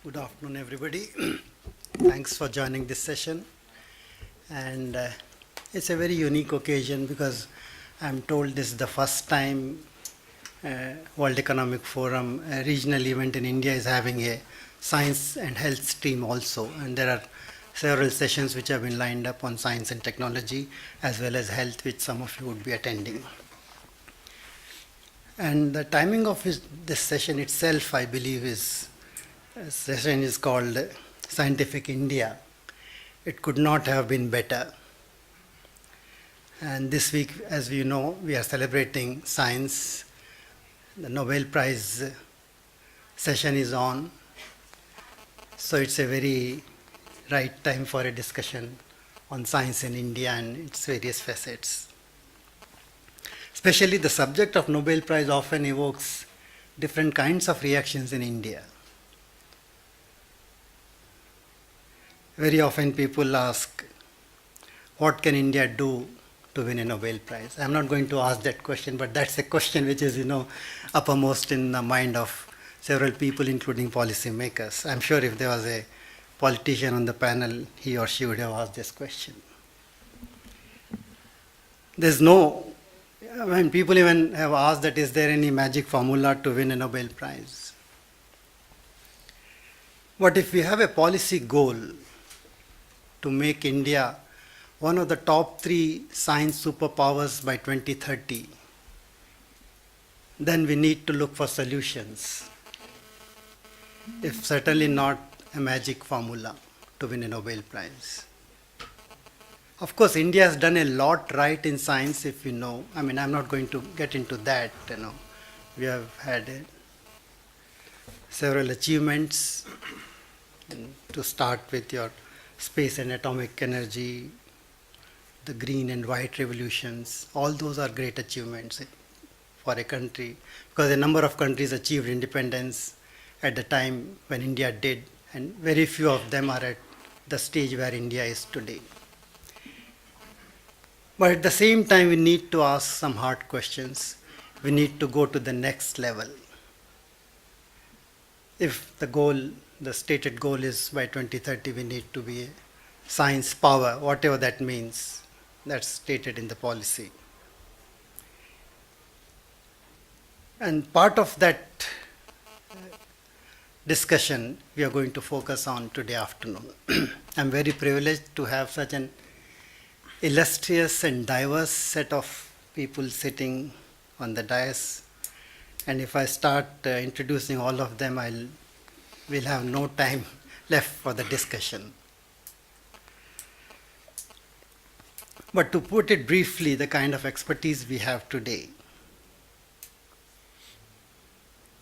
Good afternoon, everybody. Thanks for joining this session. And it's a very unique occasion because I'm told this is the first time World Economic Forum, a regional event in India, is having a science and health stream also. And there are several sessions which have been lined up on science and technology as well as health, which some of you would be attending. And the timing of this session itself, I believe, session is called Scientific India. It could not have been better. And this week, as we know, we are celebrating science. The Nobel Prize session is on. So it's a very right time for a discussion on science in India and its various facets. Especially the subject of Nobel Prize often evokes different kinds of reactions in India. Very often people ask, what can India do to win a Nobel Prize? I'm not going to ask that question, but that's a question which is, uppermost in the mind of several people, including policy makers. I'm sure if there was a politician on the panel, he or she would have asked this question. People even have asked that is there any magic formula to win a Nobel Prize? But if we have a policy goal to make India one of the top 3 science superpowers by 2030, then we need to look for solutions. If certainly not a magic formula to win a Nobel Prize. Of course, India has done a lot right in science, if you know. I'm not going to get into that, We have had several achievements. And to start with your space and atomic energy, the green and white revolutions, all those are great achievements for a country, because a number of countries achieved independence at the time when India did, and very few of them are at the stage where India is today. But at the same time, we need to ask some hard questions. We need to go to the next level. If the stated goal is by 2030, we need to be a science power, whatever that means. That's stated in the policy. And part of that discussion we are going to focus on today afternoon. I'm very privileged to have such an illustrious and diverse set of people sitting on the dais. And if I start introducing all of them, we'll have no time left for the discussion. But to put it briefly, the kind of expertise we have today.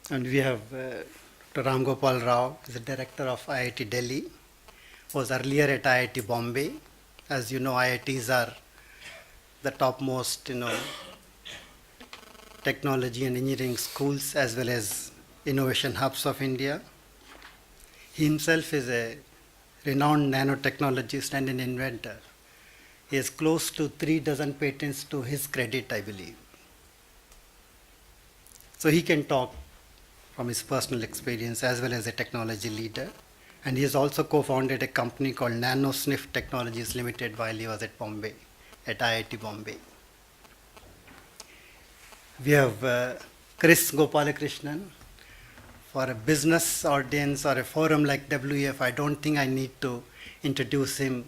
And we have Dr. Ram Gopal Rao, who is the director of IIT Delhi, was earlier at IIT Bombay. As you know, IITs are the topmost, technology and engineering schools as well as innovation hubs of India. He himself is a renowned nanotechnologist and an inventor. He has close to 36 patents to his credit, I believe. So he can talk from his personal experience as well as a technology leader. And he has also co-founded a company called NanoSniff Technologies Limited while he was at Bombay, at IIT Bombay. We have Chris Gopalakrishnan. For a business audience or a forum like WEF, I don't think I need to introduce him.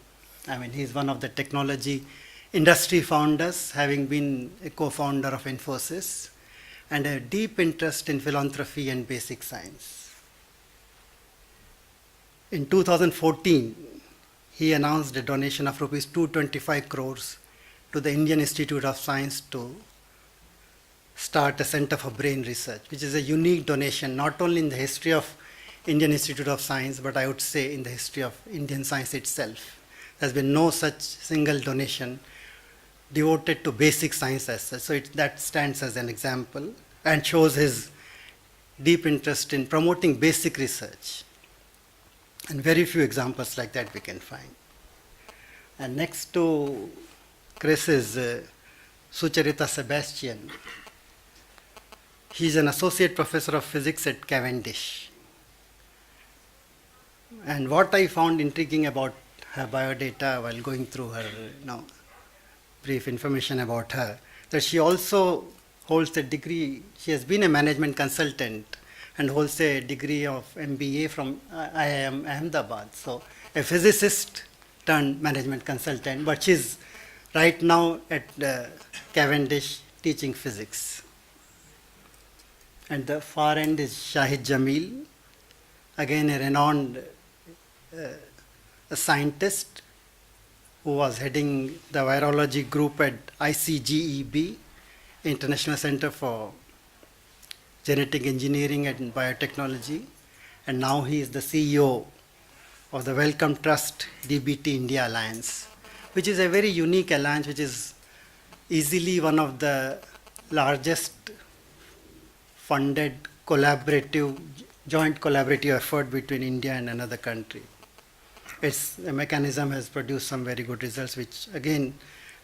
He's one of the technology industry founders, having been a co-founder of Infosys, and a deep interest in philanthropy and basic science. In 2014, he announced a donation of rupees 225 crores to the Indian Institute of Science to start a Center for Brain Research, which is a unique donation, not only in the history of Indian Institute of Science, but I would say in the history of Indian science itself. There's been no such single donation devoted to basic science as such. So that stands as an example and shows his deep interest in promoting basic research. And very few examples like that we can find. And next to Chris is Sucharita Sebastian. He's an associate professor of physics at Cavendish. And what I found intriguing about her biodata while going through her brief information about her, that she also holds a degree, she has been a management consultant and holds a degree of MBA from IIM Ahmedabad. So a physicist turned management consultant, but she's right now at Cavendish teaching physics. And the far end is Shahid Jamil, again a renowned a scientist who was heading the virology group at ICGEB, International Center for Genetic Engineering and Biotechnology, and now he is the CEO of the Wellcome Trust DBT India Alliance, which is a very unique alliance, which is easily one of the largest funded joint collaborative effort between India and another country. Its mechanism has produced some very good results, which again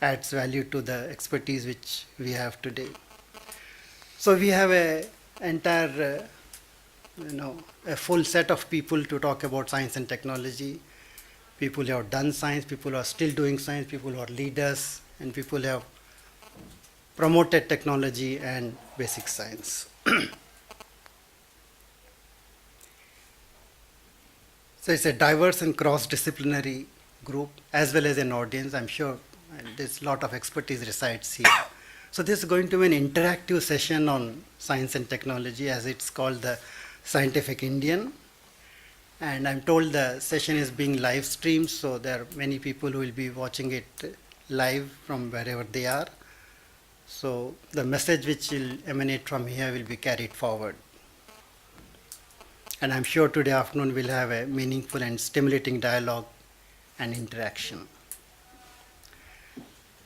adds value to the expertise which we have today. So we have a entire, a full set of people to talk about science and technology. People who have done science, people who are still doing science, people who are leaders, and people who have promoted technology and basic science. So it's a diverse and cross-disciplinary group as well as an audience, I'm sure. And there's a lot of expertise resides here. So this is going to be an interactive session on science and technology, as it's called the Scientific Indian. And I'm told the session is being live streamed, so there are many people who will be watching it live from wherever they are. So the message which will emanate from here will be carried forward. And I'm sure today afternoon we'll have a meaningful and stimulating dialogue and interaction.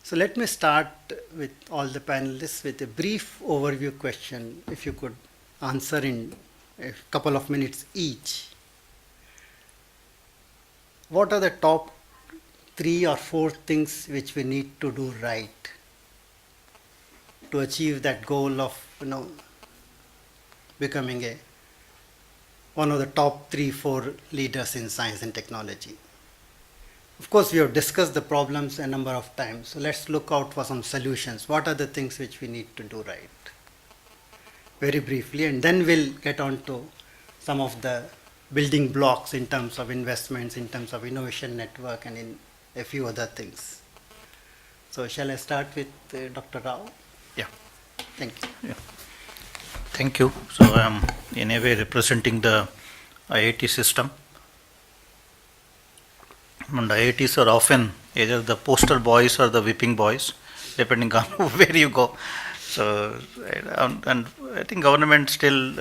So let me start with all the panelists with a brief overview question, if you could answer in a couple of minutes each. What are the top 3 or 4 things which we need to do right to achieve that goal of becoming one of the top 3-4 leaders in science and technology? Of course, we have discussed the problems a number of times, so let's look out for some solutions. What are the things which we need to do right? Very briefly, and then we'll get on to some of the building blocks in terms of investments, in terms of innovation network, and in a few other things. So shall I start with Dr. Rao? Yeah. Thank you. Yeah. Thank you. So I am in a way representing the IIT system. And IITs are often either the poster boys or the whipping boys, depending on where you go. So, and I think government still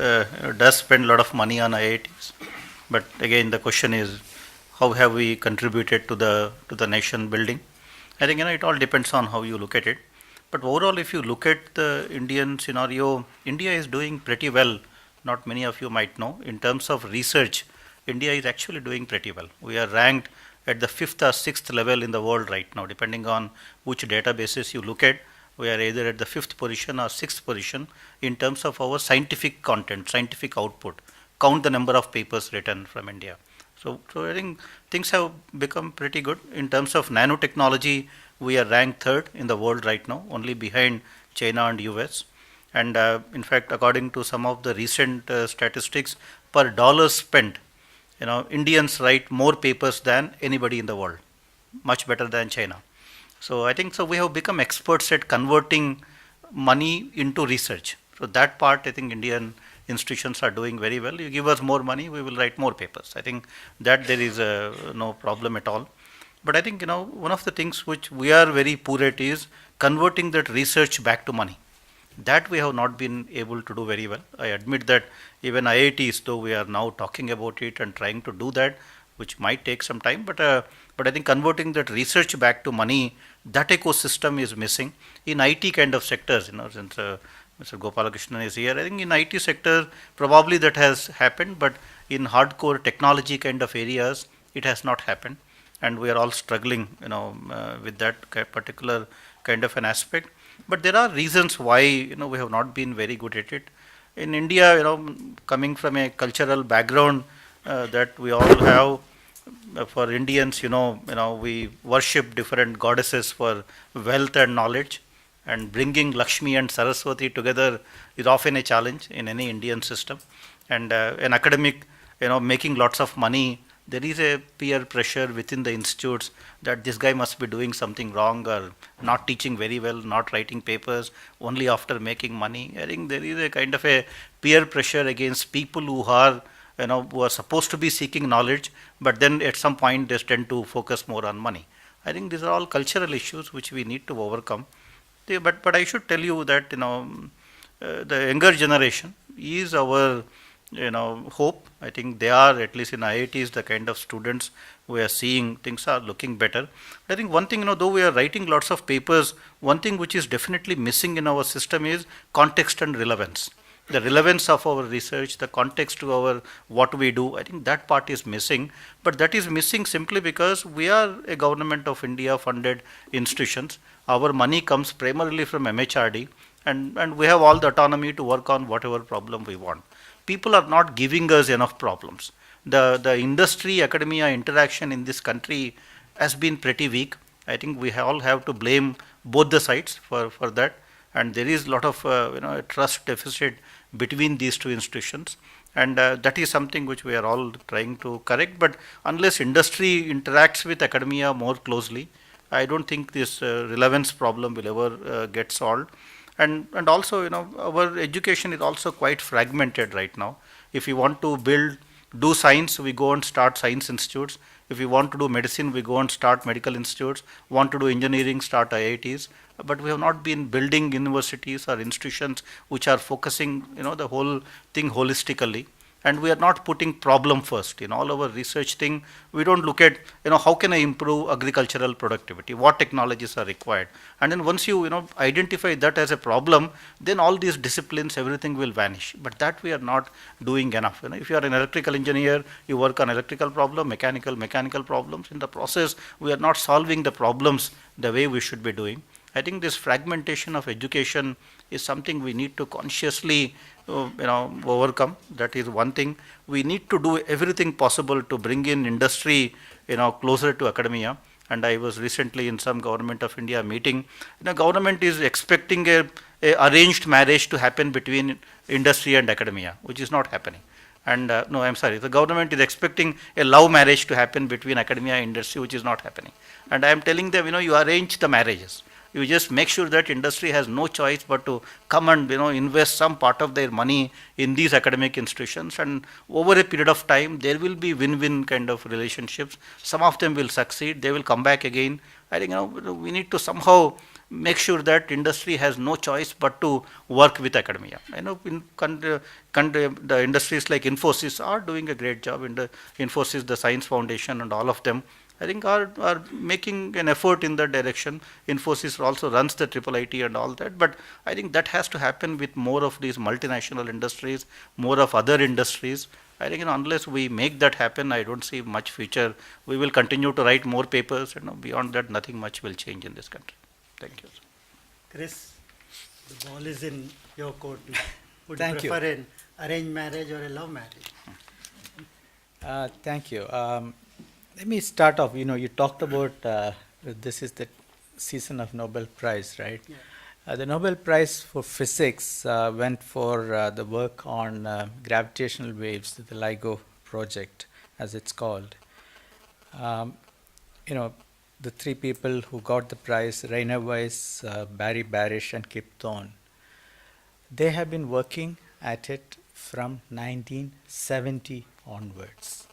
does spend a lot of money on IITs. But again, the question is, how have we contributed to the nation building? I think it all depends on how you look at it. But overall, if you look at the Indian scenario, India is doing pretty well. Not many of you might know. In terms of research, India is actually doing pretty well. We are ranked at the 5th or 6th level in the world right now, depending on which databases you look at. We are either at the 5th position or 6th position in terms of our scientific content, scientific output. Count the number of papers written from India. So I think things have become pretty good. In terms of nanotechnology, we are ranked 3rd in the world right now, only behind China and US. And in fact, according to some of the recent statistics, per dollar spent, Indians write more papers than anybody in the world, much better than China. So I think we have become experts at converting money into research. So that part, I think Indian institutions are doing very well. You give us more money, we will write more papers. I think that there is no problem at all. But I think one of the things which we are very poor at is converting that research back to money. That we have not been able to do very well. I admit that even IITs, though we are now talking about it and trying to do that, which might take some time, but I think converting that research back to money, that ecosystem is missing in IT kind of sectors. Since Mr. Gopalakrishnan is here, I think in IT sector probably that has happened, but in hardcore technology kind of areas, it has not happened, and we are all struggling, with that particular kind of an aspect. But there are reasons why we have not been very good at it. In India, coming from a cultural background, that we all have. For Indians, we worship different goddesses for wealth and knowledge, and bringing Lakshmi and Saraswati together is often a challenge in any Indian system. And an academic, making lots of money, there is a peer pressure within the institutes that this guy must be doing something wrong or not teaching very well, not writing papers, only after making money. I think there is a kind of a peer pressure against people who are who are supposed to be seeking knowledge, but then at some point they tend to focus more on money. I think these are all cultural issues which we need to overcome. But I should tell you that the younger generation is our hope. I think they are, at least in IITs, the kind of students we are seeing things are looking better. I think one thing, though we are writing lots of papers, one thing which is definitely missing in our system is context and relevance. The relevance of our research, the context to our what we do, I think that part is missing. But that is missing simply because we are a government of India funded institutions. Our money comes primarily from MHRD, and we have all the autonomy to work on whatever problem we want. People are not giving us enough problems. The industry academia interaction in this country has been pretty weak. I think we all have to blame both the sides for that. And there is a lot of a trust deficit between these two institutions, and that is something which we are all trying to correct. But unless industry interacts with academia more closely, I don't think this relevance problem will ever get solved. And also, our education is also quite fragmented right now. If we want to do science, we go and start science institutes. If we want to do medicine, we go and start medical institutes. Want to do engineering, start IITs. But we have not been building universities or institutions which are focusing, the whole thing holistically. And we are not putting problem first. In all our research thing, we don't look at, how can I improve agricultural productivity? What technologies are required? And then once you, identify that as a problem, then all these disciplines, everything will vanish. But that we are not doing enough. If you are an electrical engineer, you work on electrical problem, mechanical problems. In the process, we are not solving the problems the way we should be doing. I think this fragmentation of education is something we need to consciously overcome. That is one thing. We need to do everything possible to bring in industry closer to academia. And I was recently in some Government of India meeting. The government is expecting a arranged marriage to happen between industry and academia, which is not happening. And no, I'm sorry, the government is expecting a love marriage to happen between academia and industry, which is not happening. And I am telling them, you arrange the marriages. You just make sure that industry has no choice but to come and invest some part of their money in these academic institutions, and over a period of time there will be win-win kind of relationships. Some of them will succeed, they will come back again. I think we need to somehow make sure that industry has no choice but to work with academia. I know the industries like Infosys are doing a great job. In the Infosys, the Science Foundation and all of them, I think are making an effort in that direction. Infosys also runs the IIIT and all that, but I think that has to happen with more of these multinational industries, more of other industries. I think unless we make that happen, I don't see much future. We will continue to write more papers, beyond that nothing much will change in this country. Thank you. Chris, the ball is in your court now. Would Thank you prefer an arranged marriage or a love marriage? Thank you. Let me start off. You talked about this is the season of Nobel Prize, right? Yeah. The Nobel Prize for Physics went for the work on gravitational waves, the LIGO project, as it's called. The three people who got the prize, Rainer Weiss, Barry Barish, and Kip Thorne, they have been working at it from 1970 onwards.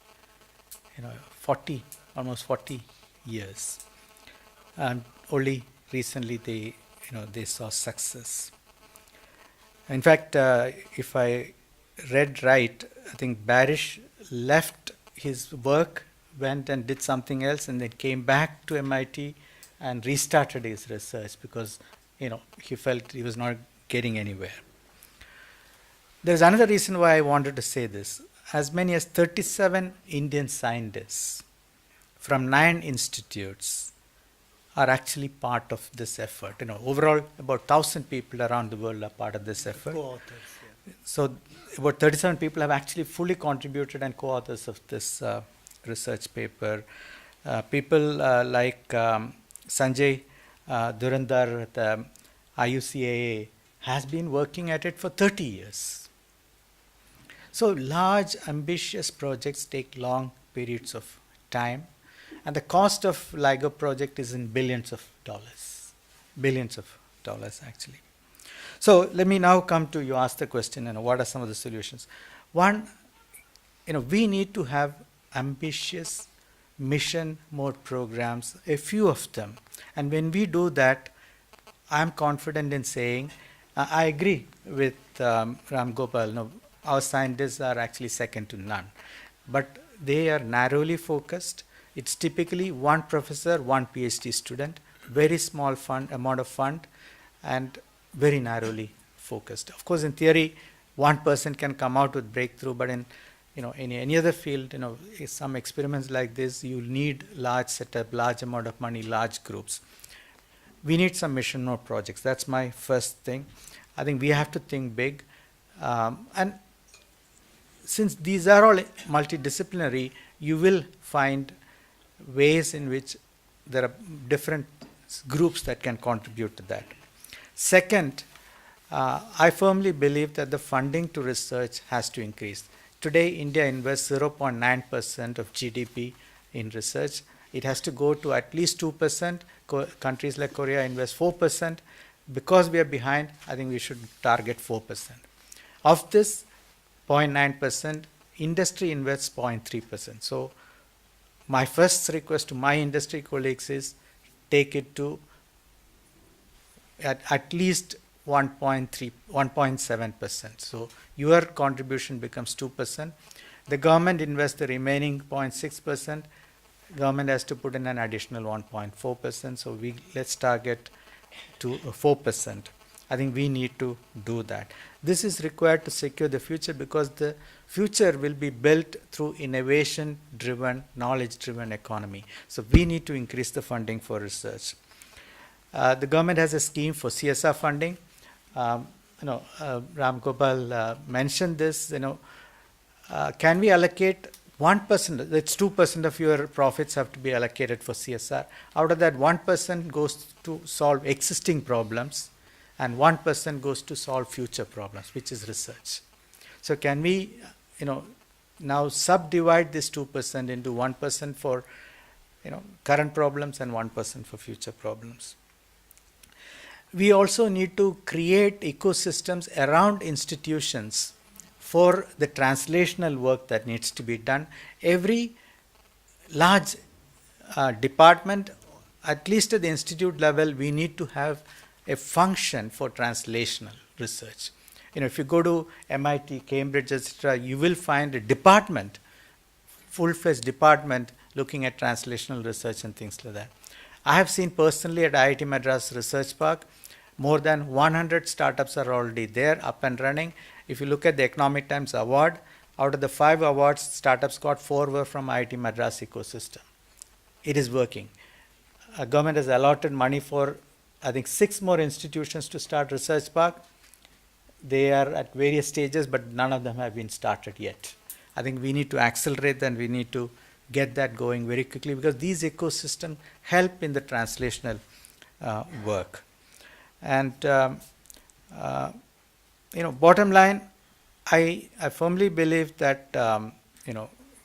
almost 40 years. And only recently they saw success. In fact, if I read right, I think Barish left his work, went and did something else, and then came back to MIT and restarted his research because he felt he was not getting anywhere. There's another reason why I wanted to say this. As many as 37 Indian scientists from 9 institutes are actually part of this effort. Overall, about 1,000 people around the world are part of this effort. Co-authors. So about 37 people have actually fully contributed and co-authors of this research paper. People like Sanjay Durandar at the IUCAA has been working at it for 30 years. So large, ambitious projects take long periods of time, and the cost of LIGO project is in billions of dollars actually. So let me now come to, you asked the question, what are some of the solutions? One, we need to have ambitious mission mode programs, a few of them. And when we do that, I'm confident in saying, I agree with Ram Gopal, our scientists are actually second to none. But they are narrowly focused. It's typically one professor, one PhD student, very small amount of fund, and very narrowly focused. Of course, in theory, one person can come out with breakthrough, but in any other field, some experiments like this, you need large setup, large amount of money, large groups. We need some mission mode projects. That's my first thing. I think we have to think big. And since these are all multidisciplinary, you will find ways in which there are different groups that can contribute to that. Second, I firmly believe that the funding to research has to increase. Today, India invests 0.9% of GDP in research. It has to go to at least 2%. Countries like Korea invest 4%. Because we are behind, I think we should target 4%. Of this 0.9%, industry invests 0.3%. So my first request to my industry colleagues is take it to at least 1.7%. So your contribution becomes 2%. The government invests the remaining 0.6%. Government has to put in an additional 1.4%. So let's target to 4%. I think we need to do that. This is required to secure the future, because the future will be built through innovation-driven, knowledge-driven economy. So we need to increase the funding for research. The government has a scheme for CSR funding. Ram Gopal mentioned this. Can we allocate 1%? That's 2% of your profits have to be allocated for CSR. Out of that, 1% goes to solve existing problems, and 1% goes to solve future problems, which is research. So can we, now subdivide this 2% into 1% for, current problems and 1% for future problems. We also need to create ecosystems around institutions for the translational work that needs to be done. Every large department, at least at the institute level, we need to have a function for translational research. If you go to MIT, Cambridge, etc., you will find a department, full-fledged department, looking at translational research and things like that. I have seen personally at IIT Madras Research Park, more than 100 startups are already there, up and running. If you look at the Economic Times award, out of the 5 awards, startups got 4 were from IIT Madras ecosystem. It is working. Government has allotted money for, I think, 6 more institutions to start Research Park. They are at various stages, but none of them have been started yet. I think we need to accelerate and we need to get that going very quickly, because these ecosystems help in the translational work. And bottom line, I firmly believe that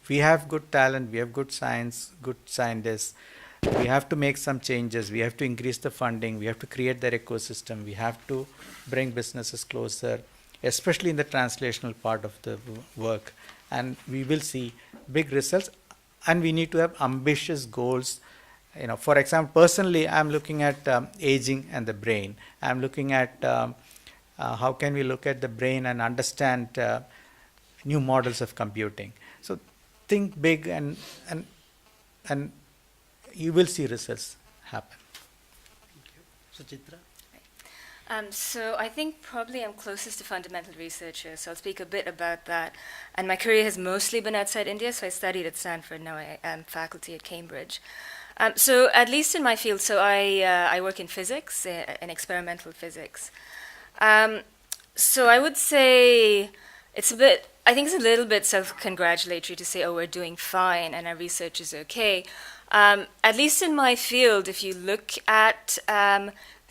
we have good talent, we have good science, good scientists. We have to make some changes. We have to increase the funding. We have to create that ecosystem. We have to bring businesses closer, especially in the translational part of the work. And we will see big results. And we need to have ambitious goals. For example, personally, I'm looking at aging and the brain. I'm looking at how can we look at the brain and understand new models of computing. So think big, and you will see results happen. Thank you. Suchitra? So I think probably I'm closest to fundamental researcher, so I'll speak a bit about that. And my career has mostly been outside India, so I studied at Stanford, now I am faculty at Cambridge. So at least in my field, so I work in physics, in experimental physics. So I would say it's a bit, I think it's a little bit self congratulatory to say, oh, we're doing fine and our research is okay. At least in my field, if you look at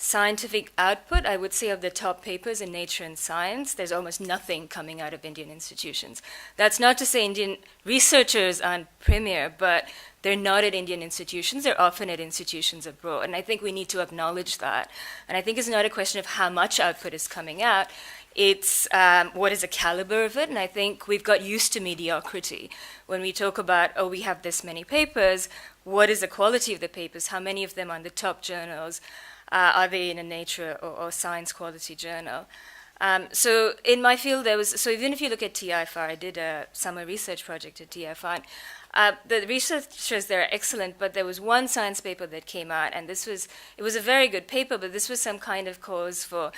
scientific output, I would say of the top papers in Nature and Science, there's almost nothing coming out of Indian institutions. That's not to say Indian researchers aren't premier, but they're not at Indian institutions, they're often at institutions abroad. And I think we need to acknowledge that. And I think it's not a question of how much output is coming out, it's what is the caliber of it. And I think we've got used to mediocrity. When we talk about, oh, we have this many papers, what is the quality of the papers? How many of them are in the top journals? Are they in a Nature or Science quality journal? So in my field, so even if you look at TIFR, I did a summer research project at TIFR. The researchers there are excellent, but there was one science paper that came out, and it was a very good paper, but this was some kind of cause for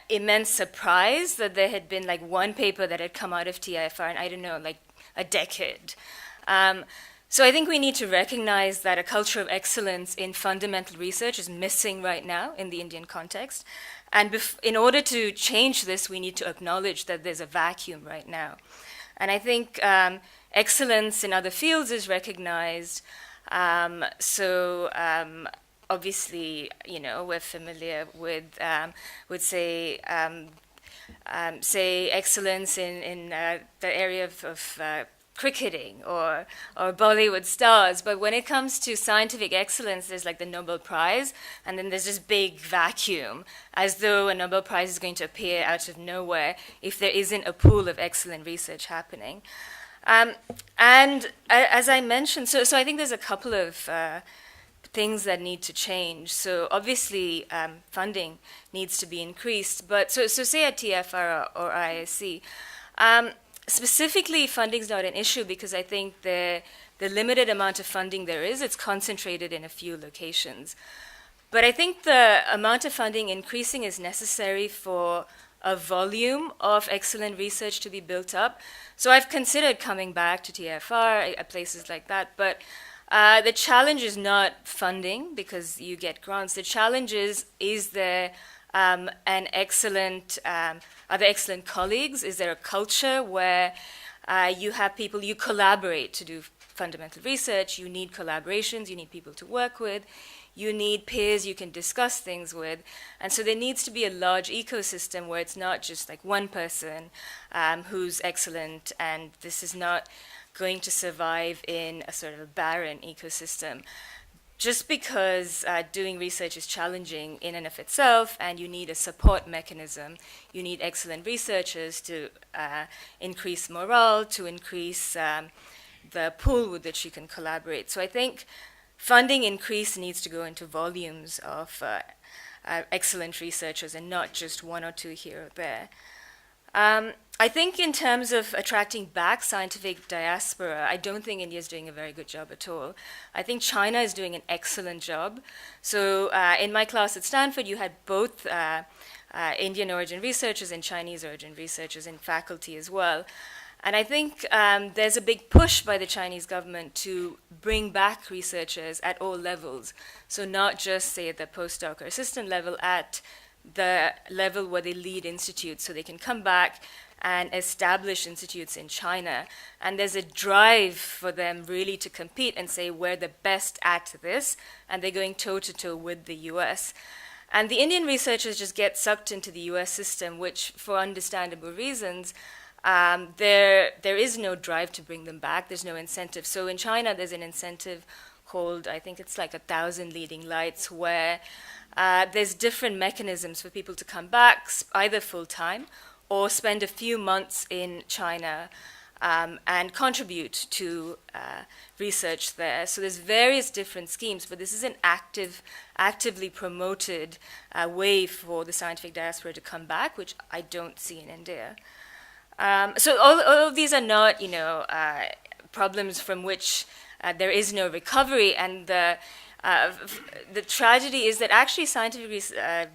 immense surprise that there had been like one paper that had come out of TIFR in, I don't know, like a decade. So I think we need to recognize that a culture of excellence in fundamental research is missing right now in the Indian context. And in order to change this, we need to acknowledge that there's a vacuum right now. And I think excellence in other fields is recognized. Obviously, you know, we're familiar with say excellence in the area of cricketing or Bollywood stars, but when it comes to scientific excellence, there's like the Nobel Prize, and then there's this big vacuum, as though a Nobel Prize is going to appear out of nowhere if there isn't a pool of excellent research happening. And as I mentioned, so I think there's a couple of things that need to change. So obviously, funding needs to be increased, but so say at TFR or IISc, specifically, funding is not an issue because I think the limited amount of funding there is, it's concentrated in a few locations. But I think the amount of funding increasing is necessary for a volume of excellent research to be built up. So I've considered coming back to TFR, places like that, but the challenge is not funding because you get grants. The challenge is there are there excellent colleagues? Is there a culture where you have people, you collaborate to do fundamental research, you need collaborations, you need people to work with, you need peers you can discuss things with, and so there needs to be a large ecosystem where it's not just like one person who's excellent, and this is not going to survive in a sort of a barren ecosystem. Just because doing research is challenging in and of itself, and you need a support mechanism, you need excellent researchers to increase morale, to increase the pool with which you can collaborate. So I think funding increase needs to go into volumes of excellent researchers and not just one or two here or there. I think in terms of attracting back scientific diaspora, I don't think India is doing a very good job at all. I think China is doing an excellent job. So in my class at Stanford, you had both Indian origin researchers and Chinese origin researchers in faculty as well. And I think there's a big push by the Chinese government to bring back researchers at all levels. So not just, say, at the postdoc or assistant level, at the level where they lead institutes, so they can come back and establish institutes in China. And there's a drive for them really to compete and say, we're the best at this, and they're going toe-to-toe with the US. And the Indian researchers just get sucked into the US system, which, for understandable reasons, there is no drive to bring them back. There's no incentive. So in China, there's an incentive called, I think it's like 1,000 leading lights, where there's different mechanisms for people to come back, either full-time or spend a few months in China and contribute to research there. So there's various different schemes, but this is an actively promoted way for the scientific diaspora to come back, which I don't see in India. So all of these are not, problems from which there is no recovery, and the tragedy is that actually scientific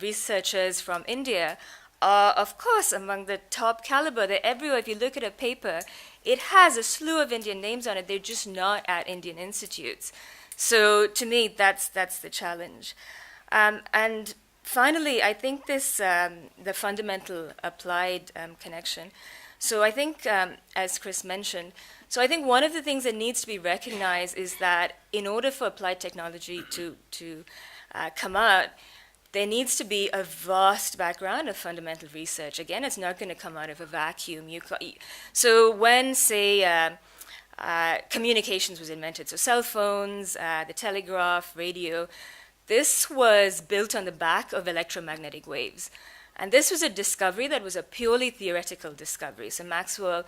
researchers from India are, of course, among the top caliber. They're everywhere. If you look at a paper, it has a slew of Indian names on it. They're just not at Indian institutes. So to me, that's the challenge. And finally, I think this the fundamental applied connection. So I think, as Chris mentioned, so I think one of the things that needs to be recognized is that in order for applied technology to come out, there needs to be a vast background of fundamental research. Again, it's not going to come out of a vacuum. So when, say, communications was invented, so cell phones, the telegraph, radio, this was built on the back of electromagnetic waves. And this was a discovery that was a purely theoretical discovery. So Maxwell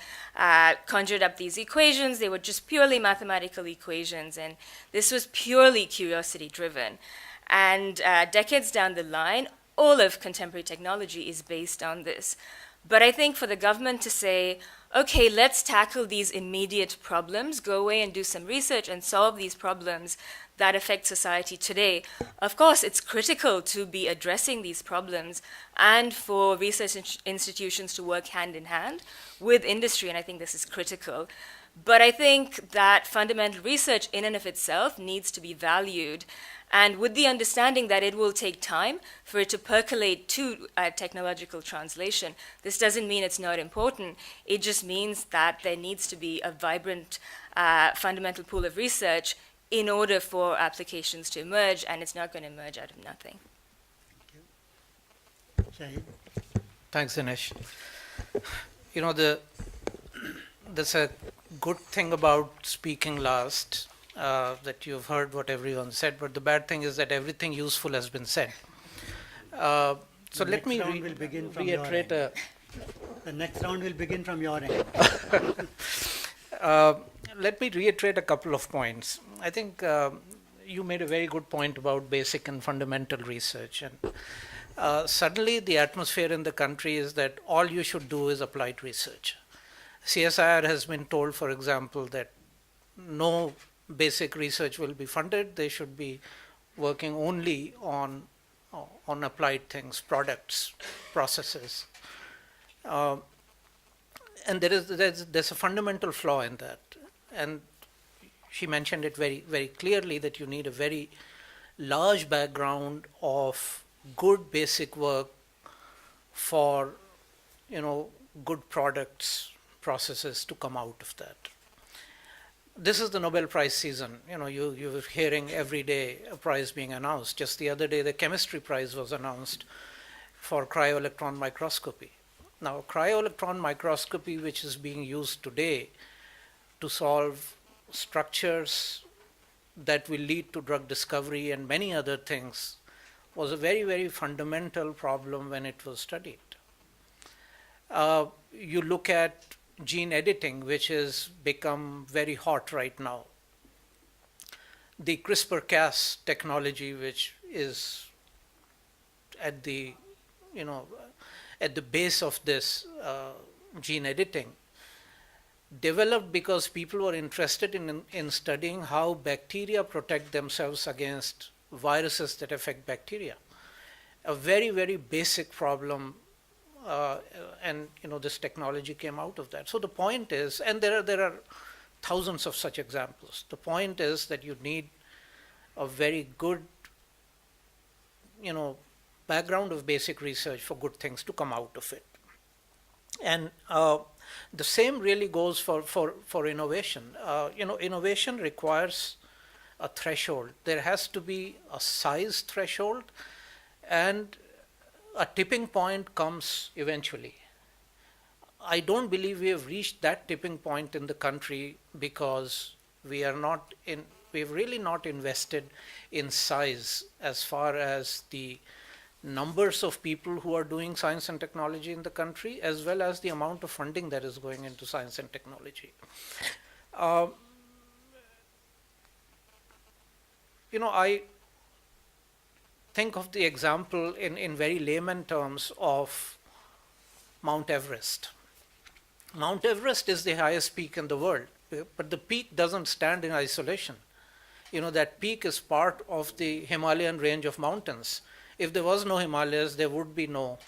conjured up these equations. They were just purely mathematical equations, and this was purely curiosity driven. And decades down the line, all of contemporary technology is based on this. But I think for the government to say, okay, let's tackle these immediate problems, go away and do some research and solve these problems that affect society today. Of course, it's critical to be addressing these problems and for research institutions to work hand in hand with industry, and I think this is critical. But I think that fundamental research in and of itself needs to be valued, and with the understanding that it will take time for it to percolate to technological translation. This doesn't mean it's not important. It just means that there needs to be a vibrant fundamental pool of research in order for applications to emerge, and it's not going to emerge out of nothing. Shahid? Thanks, Dinesh. You know, there's a good thing about speaking last, that you've heard what everyone said, but the bad thing is that everything useful has been said. So The let me next round will begin from your reiterate end. The next round will begin from your end. Let me reiterate a couple of points. I think you made a very good point about basic and fundamental research. And suddenly the atmosphere in the country is that all you should do is applied research. CSIR has been told, for example, that no basic research will be funded. They should be working only on applied things, products, processes. And there's a fundamental flaw in that. And she mentioned it very, very clearly that you need a very large background of good basic work for, good products, processes to come out of that. This is the Nobel Prize season. You're hearing every day a prize being announced. Just the other day, the chemistry prize was announced for cryo-electron microscopy. Now, cryo-electron microscopy, which is being used today to solve structures that will lead to drug discovery and many other things, was a very, very fundamental problem when it was studied. You look at gene editing, which has become very hot right now. The CRISPR-Cas technology, which is at the base of this gene editing, developed because people were interested in studying how bacteria protect themselves against viruses that affect bacteria. A very, very basic problem, and this technology came out of that. So the point is, and there are thousands of such examples. The point is that you need a very good, background of basic research for good things to come out of it. And the same really goes for innovation. Innovation requires a threshold. There has to be a size threshold, and a tipping point comes eventually. I don't believe we have reached that tipping point in the country because we've really not invested in size as far as the numbers of people who are doing science and technology in the country, as well as the amount of funding that is going into science and technology. I think of the example in very layman terms of Mount Everest. Mount Everest is the highest peak in the world, but the peak doesn't stand in isolation. That peak is part of the Himalayan range of mountains. If there was no Himalayas, there would be no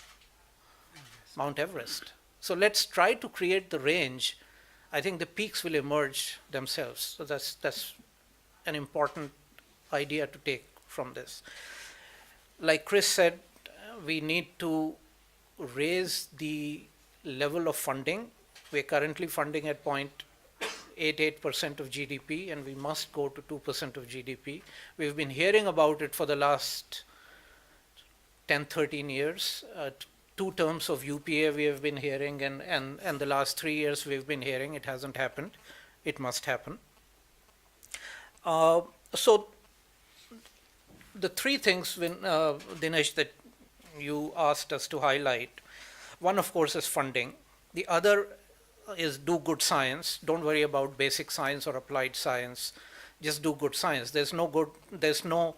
Mount Everest. So let's try to create the range. I think the peaks will emerge themselves. So that's an important idea to take from this. Like Chris said, we need to raise the level of funding. We're currently funding at 0.88% of GDP, and we must go to 2% of GDP. We've been hearing about it for the last 10, 13 years. 2 terms of UPA we have been hearing, and the last 3 years we've been hearing. It hasn't happened. It must happen. So the 3 things, Dinesh, that you asked us to highlight, one of course is funding. The other is do good science. Don't worry about basic science or applied science. Just do good science. There's no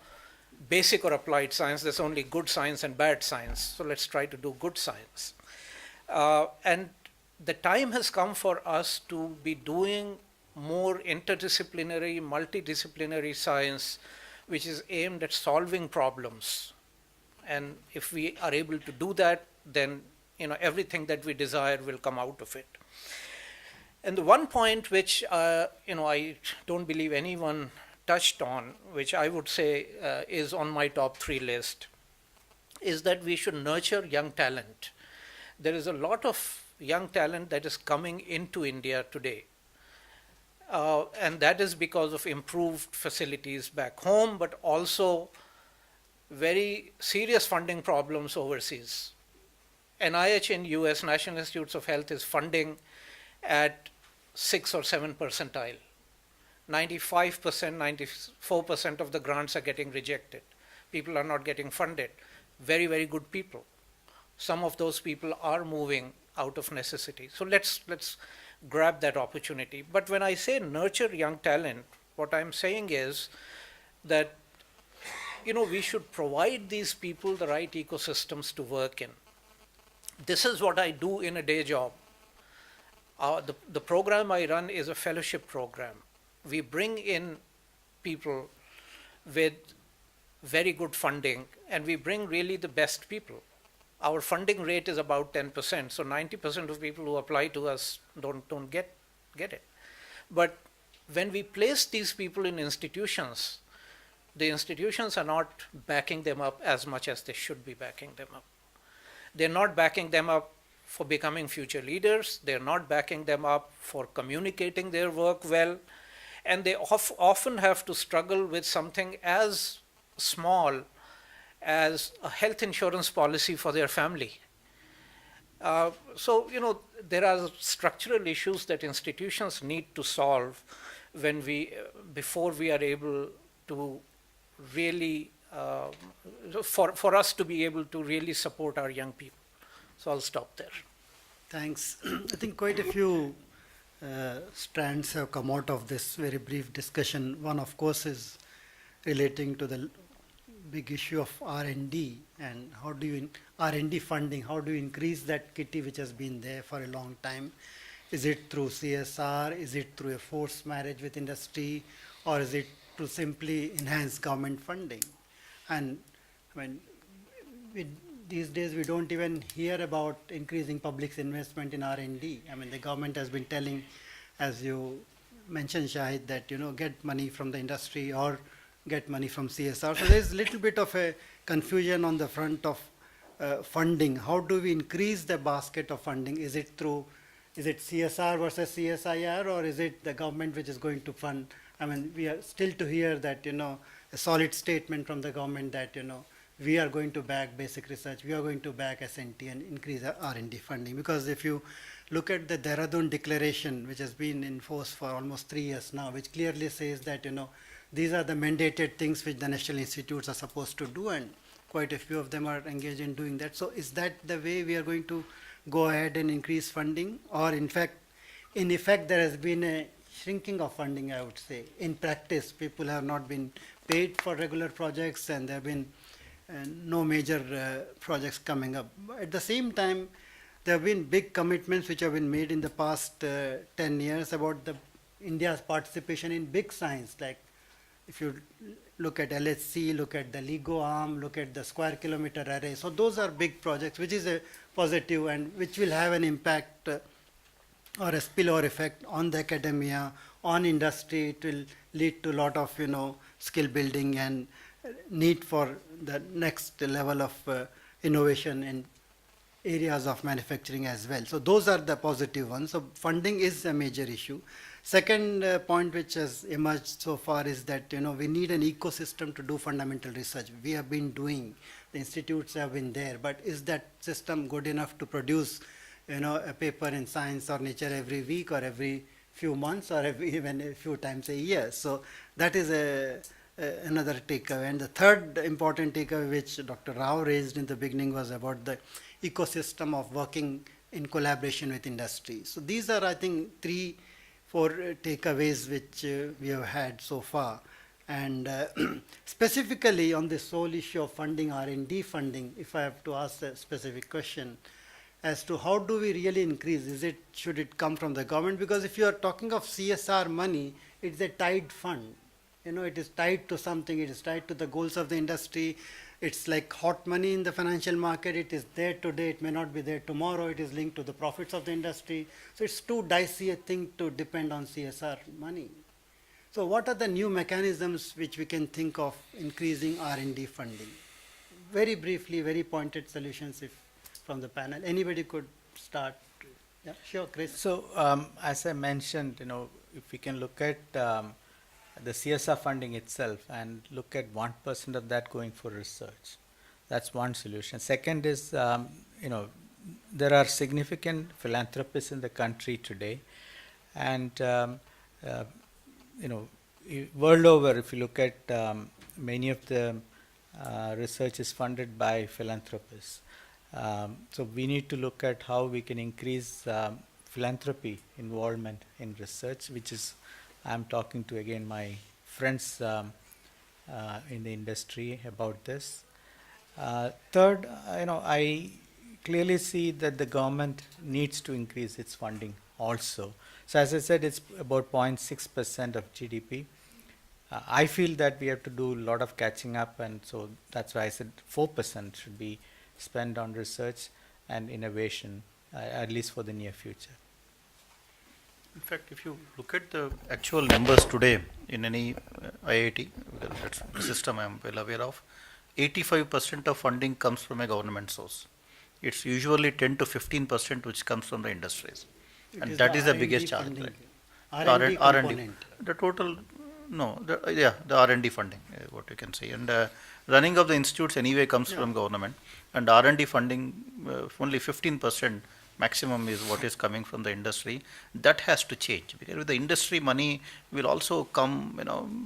basic or applied science. There's only good science and bad science. So let's try to do good science. And the time has come for us to be doing more interdisciplinary, multidisciplinary science, which is aimed at solving problems. And if we are able to do that, then everything that we desire will come out of it. And the one point which I don't believe anyone touched on, which I would say is on my top 3 list, is that we should nurture young talent. There is a lot of young talent that is coming into India today. And that is because of improved facilities back home, but also very serious funding problems overseas. NIH in US, National Institutes of Health, is funding at 6 or 7 percentile. 95%, 94% of the grants are getting rejected. People are not getting funded. Very, very good people. Some of those people are moving out of necessity. So let's grab that opportunity. But when I say nurture young talent, what I'm saying is that we should provide these people the right ecosystems to work in. This is what I do in a day job. The program I run is a fellowship program. We bring in people with very good funding, and we bring really the best people. Our funding rate is about 10%, so 90% of people who apply to us don't get it. But when we place these people in institutions, the institutions are not backing them up as much as they should be backing them up. They're not backing them up for becoming future leaders. They're not backing them up for communicating their work well. And they often have to struggle with something as small as a health insurance policy for their family. So there are structural issues that institutions need to solve before we are able to really, for us to be able to really support our young people. So I'll stop there. Thanks. I think quite a few strands have come out of this very brief discussion. One, of course, is relating to the big issue of R&D and how do you R&D funding, how do you increase that kitty which has been there for a long time? Is it through CSR? Is it through a forced marriage with industry? Or is it to simply enhance government funding? And these days we don't even hear about increasing public's investment in R&D. The government has been telling, as you mentioned, Shahid, that get money from the industry or get money from CSR. So there's a little bit of a confusion on the front of funding. How do we increase the basket of funding? Is it CSR versus CSIR, or is it the government which is going to fund? We are still to hear that, a solid statement from the government that, we are going to back basic research, we are going to back S&T and increase our R&D funding. Because if you look at the Dehradun Declaration, which has been in force for almost 3 years now, which clearly says that, these are the mandated things which the national institutes are supposed to do, and quite a few of them are engaged in doing that. So is that the way we are going to go ahead and increase funding? Or in effect, there has been a shrinking of funding, I would say. In practice, people have not been paid for regular projects, and there have been no major projects coming up. At the same time, there have been big commitments which have been made in the past 10 years about India's participation in big science. Like if you look at LHC, look at the LIGO arm, look at the square kilometer array. So those are big projects, which is a positive and which will have an impact or a spillover effect on the academia, on industry. It will lead to a lot of skill building and need for the next level of innovation in areas of manufacturing as well. So those are the positive ones. So funding is a major issue. Second point which has emerged so far is that we need an ecosystem to do fundamental research. We have been doing, the institutes have been there, but is that system good enough to produce a paper in Science or Nature every week or every few months or even a few times a year? So that is another takeaway. And the third important takeaway which Dr. Rao raised in the beginning was about the ecosystem of working in collaboration with industry. So these are, I think, 3-4 takeaways which we have had so far. And specifically on this whole issue of funding, R&D funding, if I have to ask a specific question as to how do we really increase, should it come from the government? Because if you are talking of CSR money, it's a tied fund. It is tied to something, it is tied to the goals of the industry. It's like hot money in the financial market. It is there today, it may not be there tomorrow. It is linked to the profits of the industry. So it's too dicey a thing to depend on CSR money. So what are the new mechanisms which we can think of increasing R&D funding? Very briefly, very pointed solutions if from the panel. Anybody could start. Yeah, sure, Chris. So, as I mentioned, if we can look at the CSR funding itself and look at 1% of that going for research, that's one solution. Second is, there are significant philanthropists in the country today, and world over, if you look at many of the research is funded by philanthropists. So we need to look at how we can increase philanthropy involvement in research, which is, I'm talking to again my friends in the industry about this. Third, I clearly see that the government needs to increase its funding also. So as I said, it's about 0.6% of GDP. I feel that we have to do a lot of catching up, and so that's why I said 4% should be spent on research and innovation, at least for the near future. In fact, if you look at the actual numbers today in any IIT, that's the system I'm well aware of, 85% of funding comes from a government source. It's usually 10 to 15% which comes from the industries. And that is the biggest challenge. Right? R&D R&D. component. The total, no, the R&D funding, what you can say. And running of the institutes anyway comes from government. And R&D funding, only 15% maximum is what is coming from the industry. That has to change, because with the industry money will also come,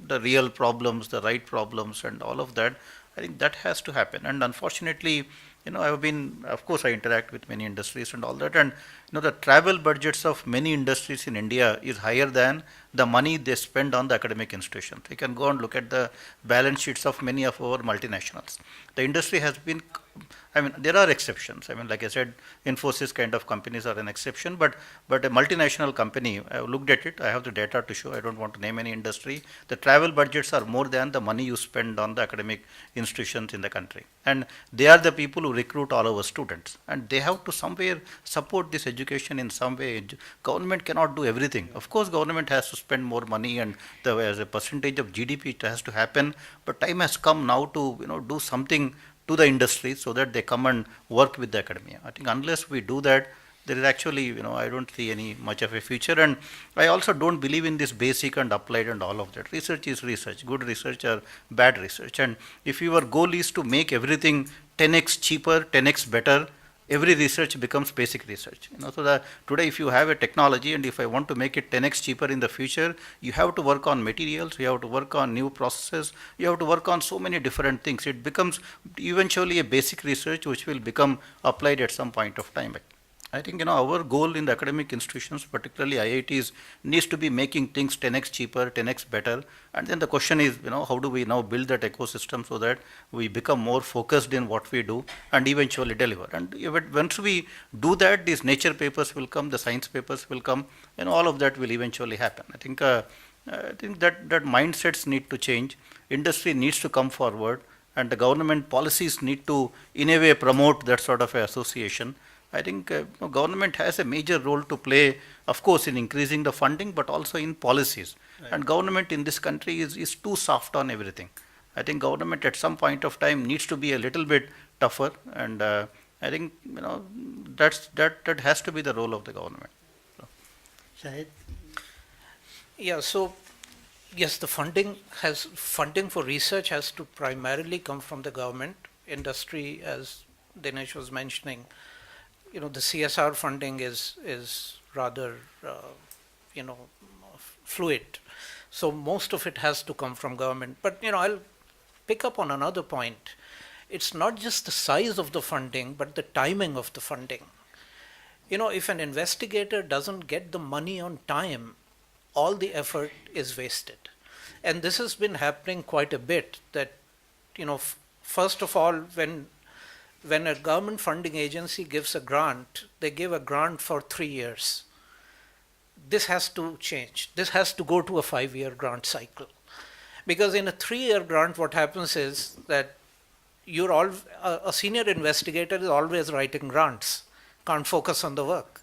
the real problems, the right problems and all of that. I think that has to happen. And unfortunately, of course I interact with many industries and all that, and the travel budgets of many industries in India is higher than the money they spend on the academic institutions. You can go and look at the balance sheets of many of our multinationals. The industry has been, there are exceptions. Like I said, Infosys kind of companies are an exception, but a multinational company, I have looked at it, I have the data to show, I don't want to name any industry, the travel budgets are more than the money you spend on the academic institutions in the country. And they are the people who recruit all our students, and they have to somewhere support this education in some way. Government cannot do everything. Of course, government has to spend more money, and as a percentage of GDP it has to happen, but time has come now to do something to the industry so that they come and work with the academia. I think unless we do that, there is actually, I don't see any much of a future. And I also don't believe in this basic and applied and all of that. Research is research, good research or bad research. And if your goal is to make everything 10x cheaper, 10x better, every research becomes basic research. So that today if you have a technology and if I want to make it 10x cheaper in the future, you have to work on materials, you have to work on new processes, you have to work on so many different things. It becomes eventually a basic research which will become applied at some point of time. I think our goal in the academic institutions, particularly IITs, needs to be making things 10x cheaper, 10x better. And then the question is, how do we now build that ecosystem so that we become more focused in what we do and eventually deliver. And once we do that, these nature papers will come, the science papers will come, and all of that will eventually happen. I think that mindsets need to change. Industry needs to come forward, and the government policies need to, in a way, promote that sort of association. I think government has a major role to play, of course, in increasing the funding, but also in policies. Right. And government in this country is too soft on everything. I think government at some point of time needs to be a little bit tougher, and I think that has to be the role of the government. Shahid? Yeah, so yes, the funding for research has to primarily come from the government. Industry, as Dinesh was mentioning, the CSR funding is rather fluid. So most of it has to come from government. But I'll pick up on another point. It's not just the size of the funding, but the timing of the funding. If an investigator doesn't get the money on time, all the effort is wasted. And this has been happening quite a bit, that, first of all, when a government funding agency gives a grant, they give a grant for 3 years. This has to change. This has to go to a 5-year grant cycle. Because in a 3-year grant, what happens is that a senior investigator is always writing grants, can't focus on the work.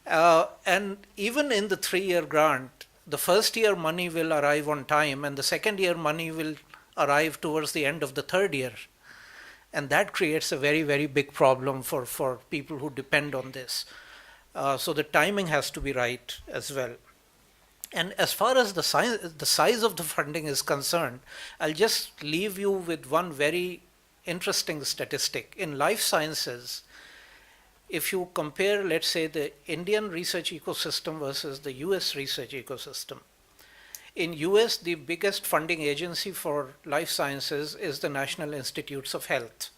And even in the 3-year grant, the first year money will arrive on time, and the second year money will arrive towards the end of the 3rd year. And that creates a very, very big problem for people who depend on this. So the timing has to be right as well. And as far as the size of the funding is concerned, I'll just leave you with one very interesting statistic. In life sciences, if you compare, let's say, the Indian research ecosystem versus the US research ecosystem, in US, the biggest funding agency for life sciences is the National Institutes of Health.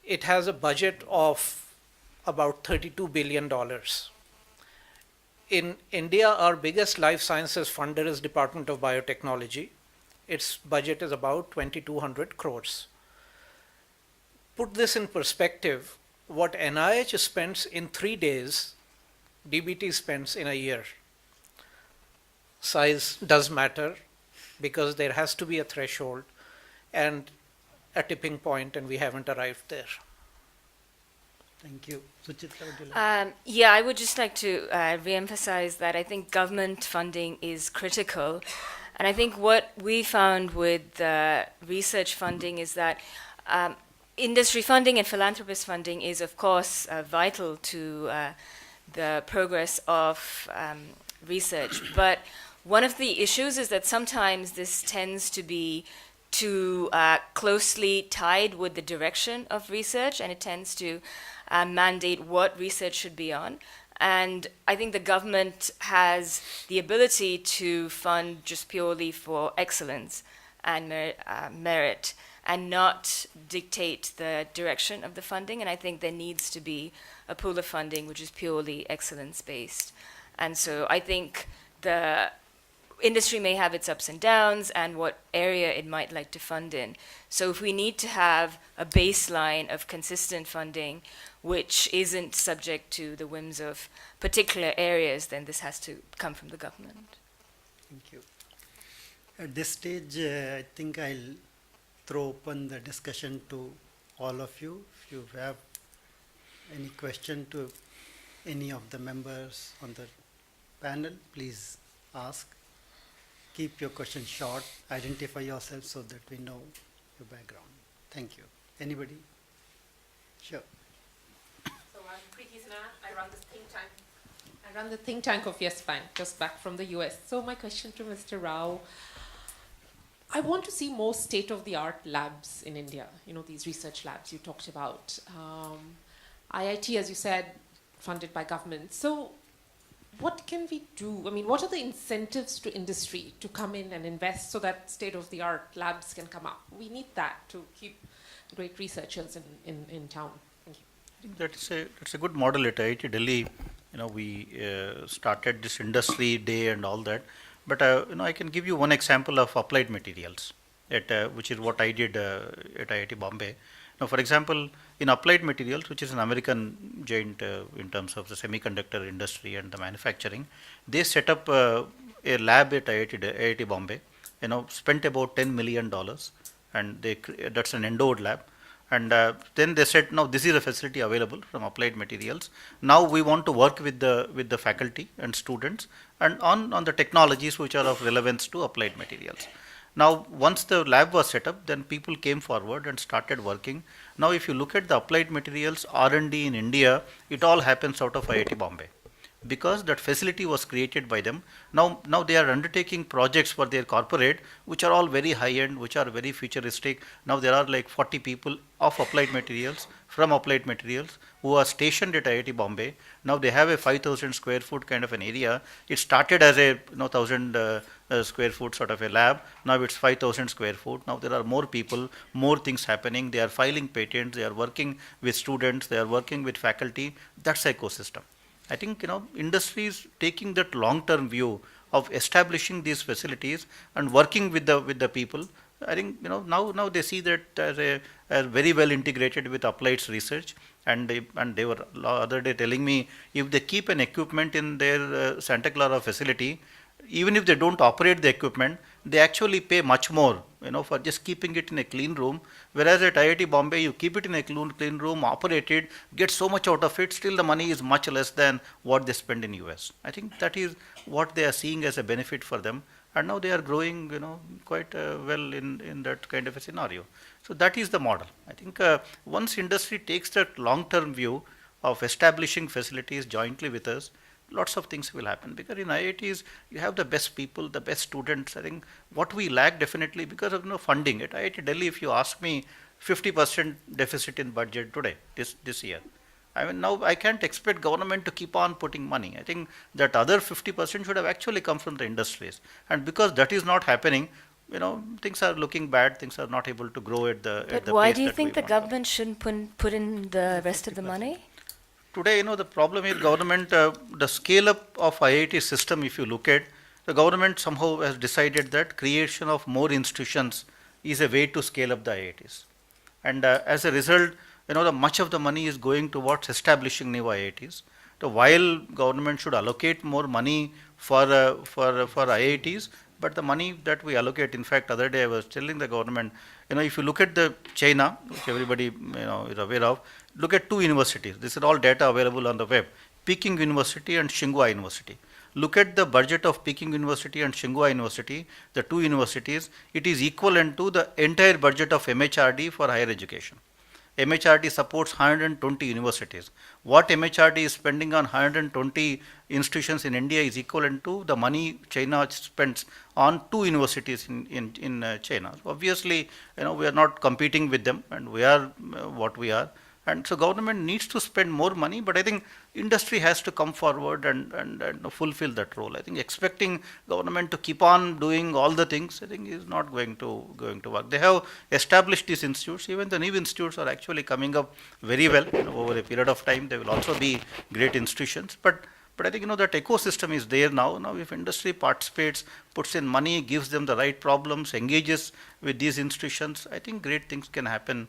It has a budget of about $32 billion. In India, our biggest life sciences funder is Department of Biotechnology. Its budget is about 2,200 crores. Put this in perspective, what NIH spends in 3 days, DBT spends in a year. Size does matter, because there has to be a threshold and a tipping point, and we haven't arrived there. Thank you. Suchitra, would you like? Yeah, I would just like to re-emphasize that I think government funding is critical. And I think what we found with research funding is that industry funding and philanthropist funding is, of course, vital to the progress of research. But one of the issues is that sometimes this tends to be too closely tied with the direction of research, and it tends to mandate what research should be on. And I think the government has the ability to fund just purely for excellence and merit, and not dictate the direction of the funding. And I think there needs to be a pool of funding which is purely excellence-based. And so I think the industry may have its ups and downs and what area it might like to fund in. So if we need to have a baseline of consistent funding which isn't subject to the whims of particular areas, then this has to come from the government. Thank you. At this stage, I think I'll throw open the discussion to all of you. If you have any question to any of the members on the panel, please ask. Keep your question short, identify yourself so that we know your background. Thank you. Anybody? Sure. So I'm Preeti Sinha. I run the think tank of Yes Bank, just back from the US. So my question to Mr. Rao, I want to see more state-of-the-art labs in India, these research labs you talked about. IIT, as you said, funded by government. So what can we do? I mean, what are the incentives to industry to come in and invest so that state-of-the-art labs can come up? We need that to keep great researchers in town. Thank you. I think that's a good model at IIT Delhi. We started this industry day and all that. But I can give you one example of applied materials, which is what I did at IIT Bombay. Now, for example, in applied materials, which is an American giant in terms of the semiconductor industry and the manufacturing, they set up a lab at IIT Bombay. Spent about $10 million, and that's an endowed lab. And then they said, now this is a facility available from applied materials. Now we want to work with the faculty and students and on the technologies which are of relevance to applied materials. Now, once the lab was set up, then people came forward and started working. Now, if you look at the applied materials R&D in India, it all happens out of IIT Bombay, because that facility was created by them. Now they are undertaking projects for their corporate, which are all very high end, which are very futuristic. Now there are like 40 people of applied materials, from applied materials, who are stationed at IIT Bombay. Now they have a 5,000 square foot kind of an area. It started as a 1,000 square foot sort of a lab. Now it's 5,000 square foot. Now there are more people, more things happening. They are filing patents. They are working with students. They are working with faculty. That's ecosystem. I think industry is taking that long-term view of establishing these facilities and working with the people. I think now they see that as very well integrated with applied research, and they were other day telling me, if they keep an equipment in their Santa Clara facility, even if they don't operate the equipment, they actually pay much more, for just keeping it in a clean room. Whereas at IIT Bombay, you keep it in a clean room, operate it, get so much out of it, still the money is much less than what they spend in US. I think that is what they are seeing as a benefit for them. And now they are growing, quite well in that kind of a scenario. So that is the model. I think once industry takes that long-term view of establishing facilities jointly with us, lots of things will happen, because in IITs you have the best people, the best students. I think what we lack definitely because of funding. At IIT Delhi, if you ask me, 50% deficit in budget today, this year. I mean, now I can't expect government to keep on putting money. I think that other 50% should have actually come from the industries. And because that is not happening, things are looking bad, things are not able to grow at the But pace why do you that think we the want. government shouldn't put in the rest of the money? Today, the problem is government, the scale up of IIT system, if you look at, the government somehow has decided that creation of more institutions is a way to scale up the IITs. And as a result, much of the money is going towards establishing new IITs. So while government should allocate more money for IITs, but the money that we allocate, in fact, other day I was telling the government, if you look at the China, which everybody is aware of, look at two universities. This is all data available on the web: Peking University and Tsinghua University. Look at the budget of Peking University and Tsinghua University, the two universities. It is equivalent to the entire budget of MHRD for higher education. MHRD supports 120 universities. What MHRD is spending on 120 institutions in India is equivalent to the money China spends on two universities in China. So obviously, we are not competing with them, and we are what we are. And so government needs to spend more money, but I think industry has to come forward and fulfill that role. I think expecting government to keep on doing all the things, I think, is not going to work. They have established these institutes. Even the new institutes are actually coming up very well over a period of time. They will also be great institutions. But I think that ecosystem is there now. Now, if industry participates, puts in money, gives them the right problems, engages with these institutions, I think great things can happen.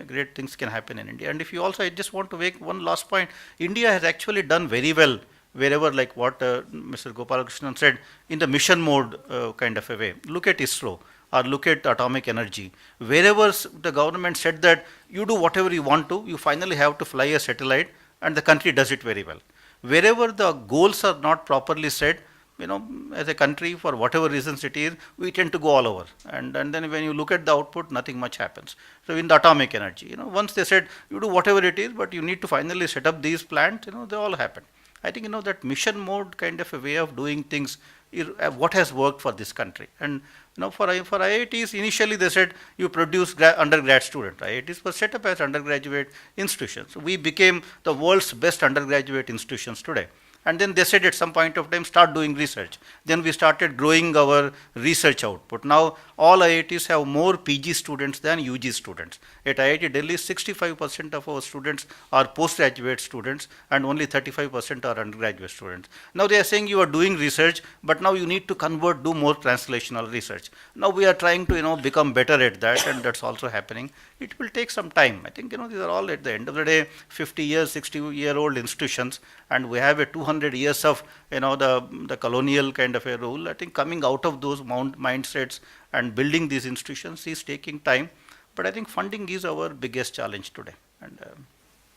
Great things can happen in India. And if you also, I just want to make one last point. India has actually done very well wherever, like what Mr. Gopalakrishnan said, in the mission mode kind of a way. Look at ISRO or look at atomic energy. Wherever the government said that you do whatever you want to, you finally have to fly a satellite, and the country does it very well. Wherever the goals are not properly set, as a country, for whatever reasons it is, we tend to go all over. And then when you look at the output, nothing much happens. So in the atomic energy, once they said, you do whatever it is, but you need to finally set up these plants, they all happen. I think, that mission mode kind of a way of doing things is what has worked for this country. And, for IITs, initially they said, you produce undergrad students. IITs were set up as undergraduate institutions. We became the world's best undergraduate institutions today. And then they said at some point of time, start doing research. Then we started growing our research output. Now all IITs have more PG students than UG students. At IIT Delhi, 65% of our students are postgraduate students and only 35% are undergraduate students. Now they are saying you are doing research, but now you need to do more translational research. Now we are trying to become better at that, and that's also happening. It will take some time. I think these are all, at the end of the day, 50 years, 60-year-old institutions, and we have a 200 years of the colonial kind of a rule. I think coming out of those mindsets and building these institutions is taking time, but I think funding is our biggest challenge today. And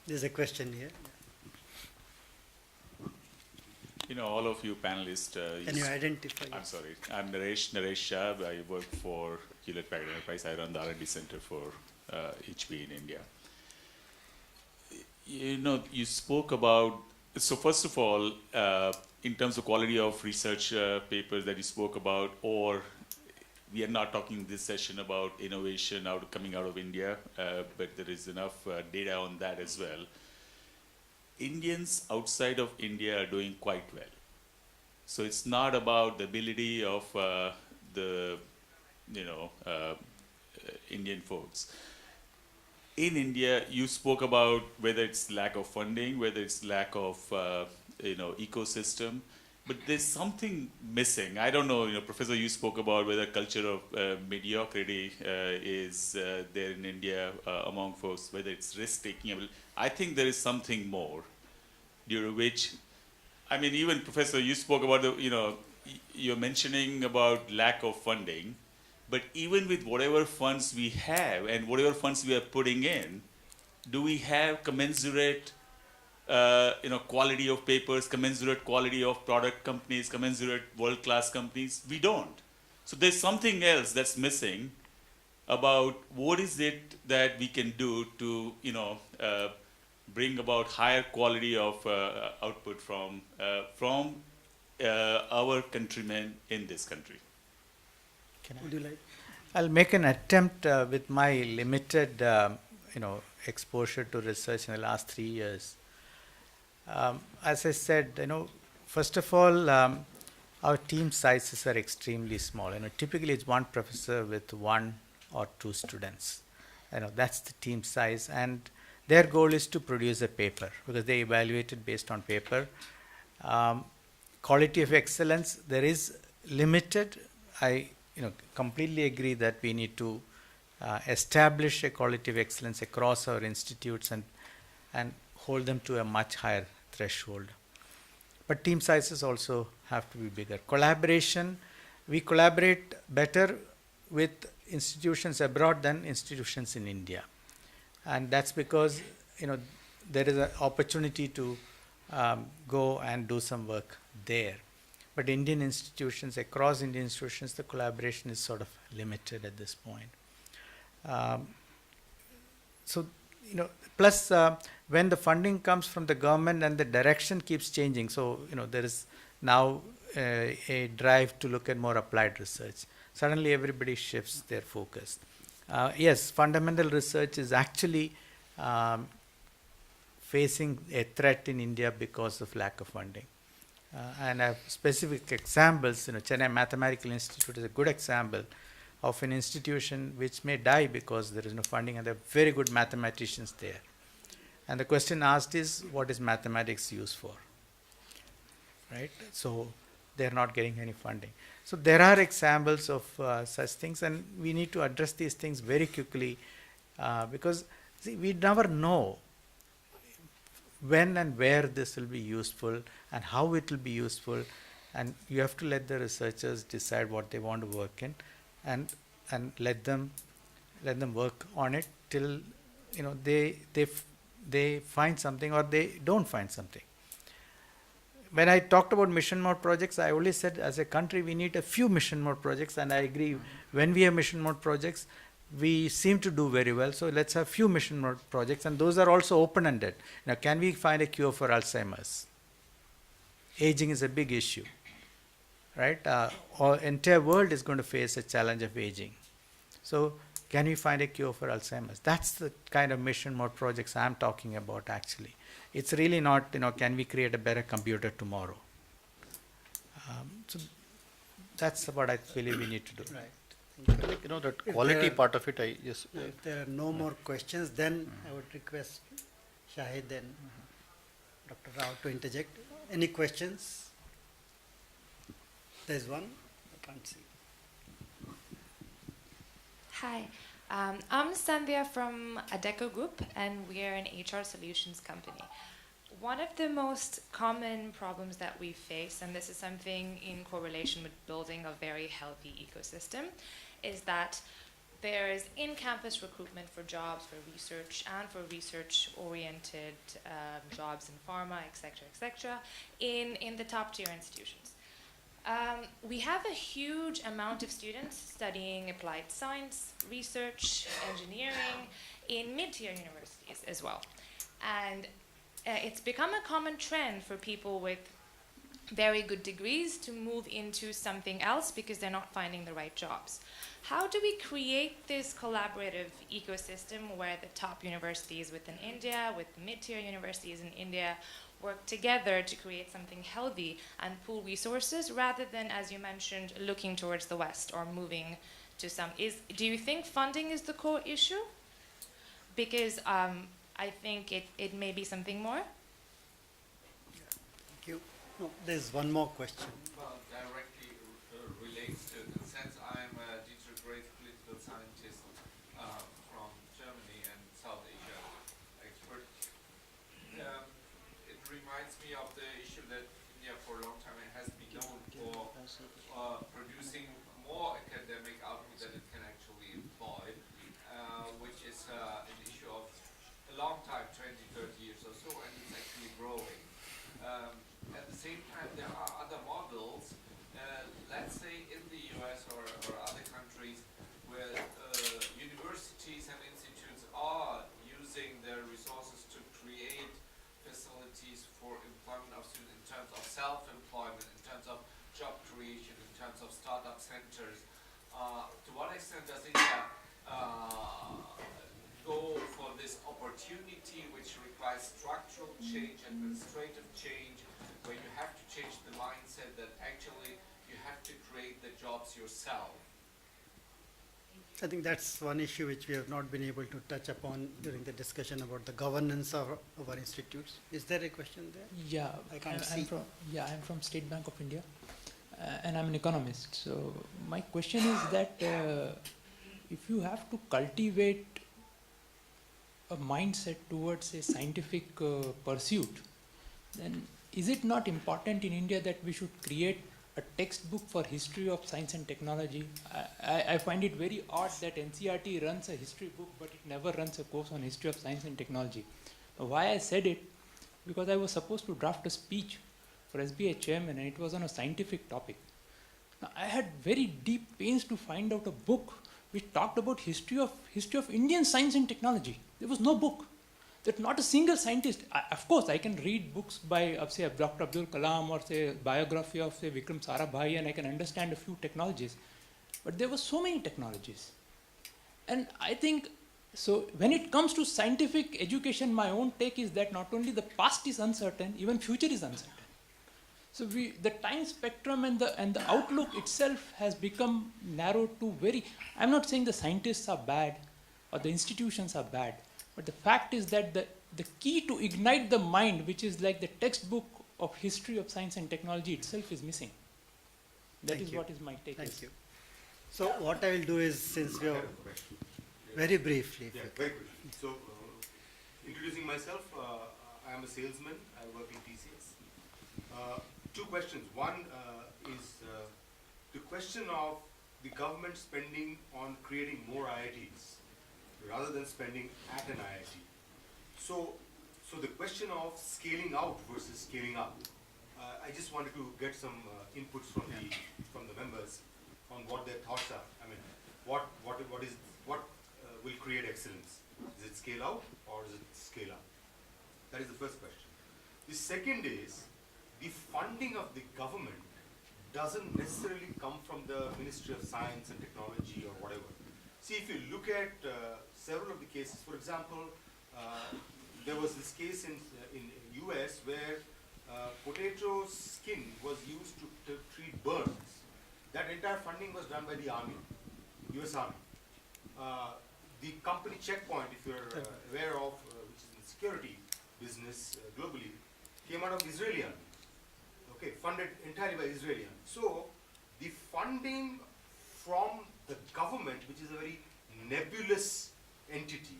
There's a question here. all of you panelists. Can you identify? I'm sorry. I'm Naresh Shah. I work for Hewlett Packard Enterprise. I run the R&D center for HP in India. You spoke about, so first of all, in terms of quality of research papers that you spoke about, or we are not talking this session about innovation coming out of India, but there is enough data on that as well. Indians outside of India are doing quite well. So it's not about the ability of the Indian folks. In India, you spoke about whether it's lack of funding, whether it's lack of ecosystem, but there's something missing. I don't know, Professor, you spoke about whether culture of mediocrity is there in India among folks, whether it's risk-taking. I think there is something more, due to which, I mean, even Professor, you spoke about you're mentioning about lack of funding. But even with whatever funds we have and whatever funds we are putting in, do we have commensurate, quality of papers, commensurate quality of product companies, commensurate world-class companies? We don't. So there's something else that's missing about what is it that we can do to, bring about higher quality of output from our countrymen in this country. Would you like? I'll make an attempt with my limited, exposure to research in the last 3 years. As I said, first of all, our team sizes are extremely small. Typically it's one professor with 1 or 2 students. That's the team size, and their goal is to produce a paper because they evaluate it based on paper. Quality of excellence, there is limited. I completely agree that we need to establish a quality of excellence across our institutes and hold them to a much higher threshold. But team sizes also have to be bigger. Collaboration, we collaborate better with institutions abroad than institutions in India. And that's because, there is an opportunity to go and do some work there. But Indian institutions, across Indian institutions, the collaboration is sort of limited at this point. Plus when the funding comes from the government and the direction keeps changing, so there is now a drive to look at more applied research. Suddenly everybody shifts their focus. Yes, fundamental research is actually facing a threat in India because of lack of funding. And I have specific examples. Chennai Mathematical Institute is a good example of an institution which may die because there is no funding, and there are very good mathematicians there. And the question asked is, what is mathematics used for? Right? So they are not getting any funding. So there are examples of such things, and we need to address these things very quickly because we never know when and where this will be useful and how it will be useful, and you have to let the researchers decide what they want to work in and let them work on it till they find something or they don't find something. When I talked about mission mode projects, I only said as a country we need a few mission mode projects, and I agree, when we have mission mode projects we seem to do very well, so let's have few mission mode projects, and those are also open-ended. Now, can we find a cure for Alzheimer's? Aging is a big issue, right? Our entire world is going to face a challenge of aging. So can we find a cure for Alzheimer's? That's the kind of mission mode projects I'm talking about actually. It's really not, can we create a better computer tomorrow? So that's what I believe we need to do. Right. That quality part of it, If there are no more questions, then I would request Shahid and Dr. Rao to interject. Any questions? There's one. I can't see. Hi, I'm Sandhya from Adecco Group, and we are an HR solutions company. One of the most common problems that we face, and this is something in correlation with building a very healthy ecosystem, is that there's in-campus recruitment for jobs, for research, and for research-oriented jobs in pharma, etc., in the top-tier institutions. We have a huge amount of students studying applied science, research, engineering in mid-tier universities as well. And it's become a common trend for people with very good degrees to move into something else because they're not finding the right jobs. How do we create this collaborative ecosystem where the top universities within India, with mid-tier universities in India, work together to create something healthy and pool resources rather than, as you mentioned, looking towards the West or moving to some... Do you think funding is the core issue? Because I think it may be something more. Thank you. No, there's one more question. Well, directly relates to consent. I'm a Dietrich Great political scientist from Germany and South Asia expert. It reminds me of the issue that India for a long time has been known for producing more academic output than it can actually employ, which is an issue of a long time, 20, 30 years or so, and it's actually growing. At the same time, there are other models, let's say in the US or other countries, where universities and institutes are using their resources to create facilities for employment of students in terms of self-employment, in terms of job creation, in terms of startup centers. To what extent does India go for this opportunity which requires structural change, administrative change, where you have to change the mindset that actually you have to create the jobs yourself? I think that's one issue which we have not been able to touch upon during the discussion about the governance of our institutes. Is there a question there? Yeah, I can't see. I'm from State Bank of India, and I'm an economist. So my question is that if you have to cultivate a mindset towards a scientific pursuit, then is it not important in India that we should create a textbook for history of science and technology? I find it very odd that NCERT runs a history book, but it never runs a course on history of science and technology. Why I said it, because I was supposed to draft a speech for SBI chairman, and it was on a scientific topic. Now, I had very deep pains to find out a book which talked about history of Indian science and technology. There was no book. That not a single scientist. Of course, I can read books by, say, Dr. Abdul Kalam or say biography of say Vikram Sarabhai, and I can understand a few technologies. But there were so many technologies, and I think so. When it comes to scientific education, my own take is that not only the past is uncertain, even future is uncertain. So the time spectrum and the outlook itself has become narrowed to very. I'm not saying the scientists are bad or the institutions are bad. But the fact is that the key to ignite the mind, which is like the textbook of history of science and technology itself, is missing. That is what is my take. Thank you. So what I will do is, since we are very briefly. Yeah, very quickly. So introducing myself, I am a salesman. I work in TCS. Two questions. One is the question of the government spending on creating more IITs rather than spending at an IIT. So the question of scaling out versus scaling up. I just wanted to get some inputs from the members on what their thoughts are. I mean, what will create excellence? Is it scale out or is it scale up? That is the first question. The second is the funding of the government doesn't necessarily come from the Ministry of Science and Technology or whatever. See, if you look at several of the cases, for example, there was this case in US where potato skin was used to treat burns. That entire funding was done by the Army, US Army. The company Checkpoint, if you're aware of, which is in the security business globally, came out of Israeli Army. Okay, funded entirely by Israeli Army. So the funding from the government, which is a very nebulous entity,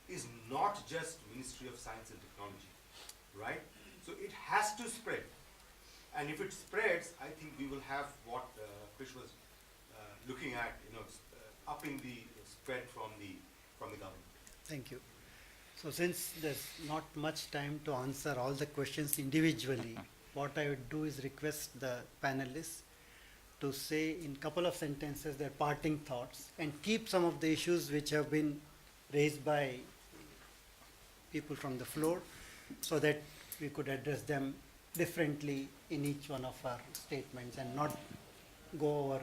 is not just Ministry of Science and Technology, right? So it has to spread. And if it spreads, I think we will have what Krish was looking at, upping the spread from the government? Thank you. So since there's not much time to answer all the questions individually, what I would do is request the panelists to say in couple of sentences their parting thoughts and keep some of the issues which have been raised by people from the floor so that we could address them differently in each one of our statements and not go over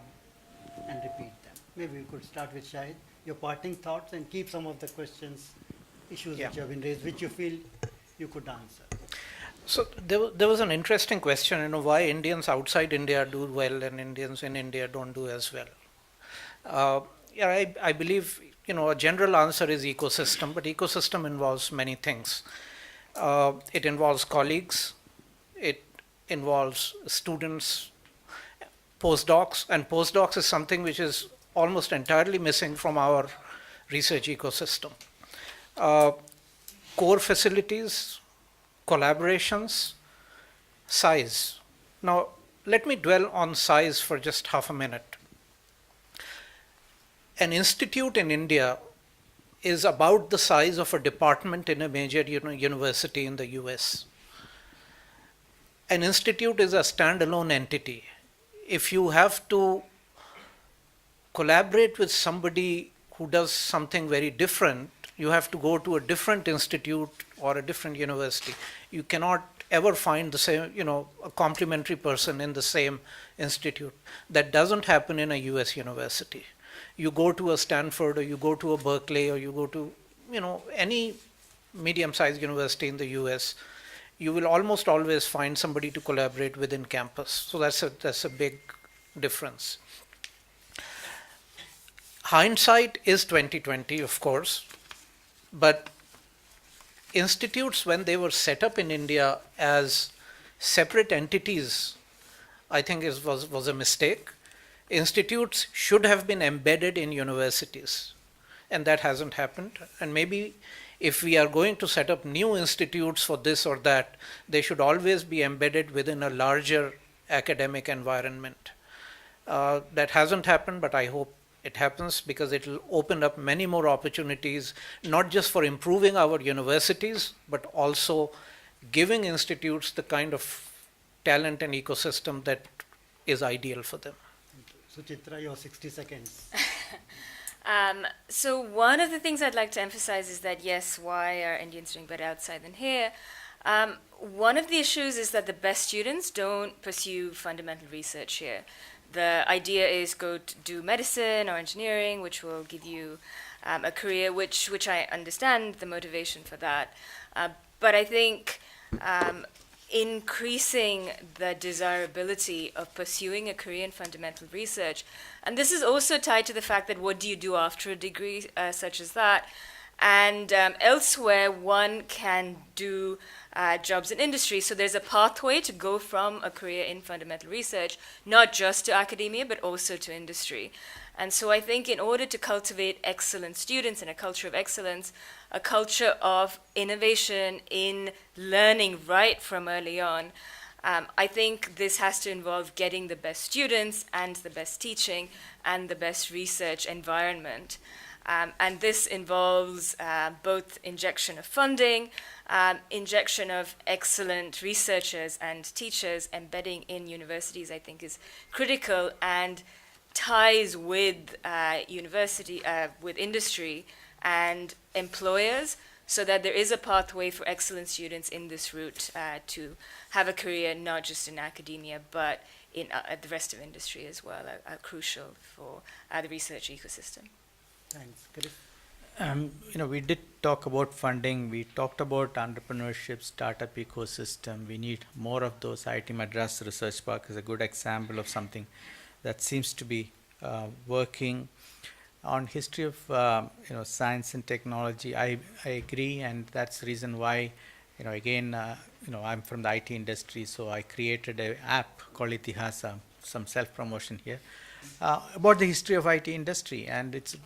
and repeat them. Maybe we could start with Shahid, your parting thoughts, and keep some of the questions, issues which have been raised, which you feel you could answer. So there was an interesting question, why Indians outside India do well and Indians in India don't do as well. I believe, a general answer is ecosystem, but ecosystem involves many things. It involves colleagues, it involves students, postdocs, and postdocs is something which is almost entirely missing from our research ecosystem. Core facilities, collaborations, size. Now, let me dwell on size for just half a minute. An institute in India is about the size of a department in a major university in the US. An institute is a standalone entity. If you have to collaborate with somebody who does something very different, you have to go to a different institute or a different university. You cannot ever find the same, a complementary person in the same institute. That doesn't happen in a US university. You go to a Stanford or you go to a Berkeley or you go to, any medium-sized university in the US, you will almost always find somebody to collaborate within campus. So that's a big difference. Hindsight is 2020, of course, but institutes, when they were set up in India as separate entities, I think was a mistake. Institutes should have been embedded in universities, and that hasn't happened. And maybe if we are going to set up new institutes for this or that, they should always be embedded within a larger academic environment. That hasn't happened, but I hope it happens, because it will open up many more opportunities, not just for improving our universities, but also giving institutes the kind of talent and ecosystem that is ideal for them. Suchitra, your 60 seconds. So one of the things I'd like to emphasize is that, yes, why are Indians doing better outside than here? One of the issues is that the best students don't pursue fundamental research here. The idea is go to do medicine or engineering, which will give you a career, which I understand the motivation for that. But I think increasing the desirability of pursuing a career in fundamental research, and this is also tied to the fact that what do you do after a degree such as that? And elsewhere, one can do jobs in industry. So there's a pathway to go from a career in fundamental research, not just to academia, but also to industry. And so I think in order to cultivate excellent students and a culture of excellence, a culture of innovation in learning right from early on, I think this has to involve getting the best students and the best teaching and the best research environment. And this involves both injection of funding, injection of excellent researchers and teachers. Embedding in universities, I think, is critical and ties with with industry and employers, so that there is a pathway for excellent students in this route to have a career not just in academia, but in the rest of industry as well, are crucial for the research ecosystem. Thanks. Chris? We did talk about funding. We talked about entrepreneurship, startup ecosystem. We need more of those. IIT Madras Research Park is a good example of something that seems to be working. On history of science and technology, I agree, and that's the reason why I'm from the IT industry, so I created an app called Itihasa, some self-promotion here, about the history of IT industry. And it's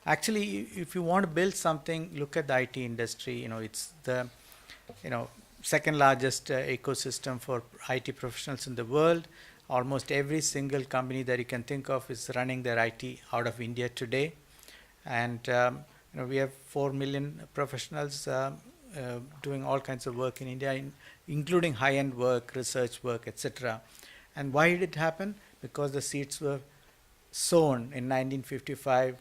actually, if you want to build something, look at the IT industry. It's the second largest ecosystem for IT professionals in the world. almost every single company that you can think of is running their IT out of India today. And we have 4 million professionals doing all kinds of work in India, including high-end work, research work, etc. And why did it happen? Because the seeds were sown in 1955,